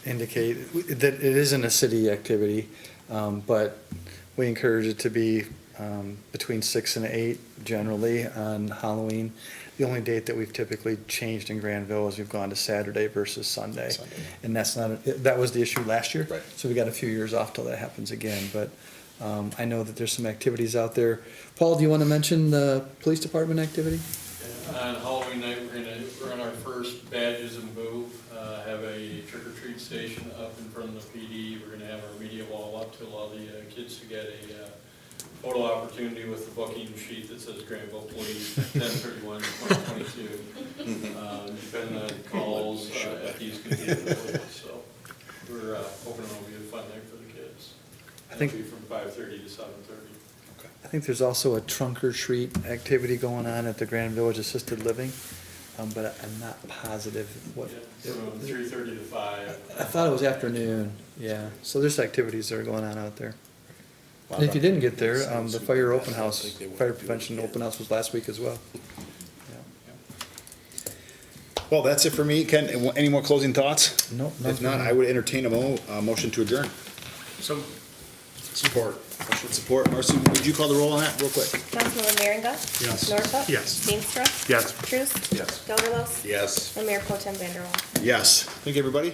indicate that it isn't a city activity, but we encourage it to be between 6 and 8 generally on Halloween. The only date that we've typically changed in Grandville is we've gone to Saturday versus Sunday. And that's not, that was the issue last year. Right. So we got a few years off till that happens again. But I know that there's some activities out there. Paul, do you want to mention the police department activity? On Halloween night, we're gonna run our first badges and boo, have a trick or treat station up in front of the PD. We're gonna have our media wall up to allow the kids to get a photo opportunity with the booking sheet that says Grandville Police, 10/31/2022. Depending on calls, at these containers, so we're hoping it'll be a fun night for the kids. I think- It'll be from 5:30 to 7:30. I think there's also a trunk or treat activity going on at the Grand Village Assisted Living, but I'm not positive what. Yeah, from 3:30 to 5. I thought it was afternoon, yeah. So there's activities that are going on out there. And if you didn't get there, the fire open house, fire prevention open house was last week as well. Well, that's it for me. Ken, any more closing thoughts? Nope. If not, I would entertain a motion to adjourn. Some support. Motion support. Marcy, would you call the roll on that real quick? Councilmember Merringa? Yes. Norhuck? Yes. Steenstra? Yes. Truce? Yes. Gelderlos? Yes. And Mayor Pro Tem Vanderwaal. Yes. Thank you, everybody.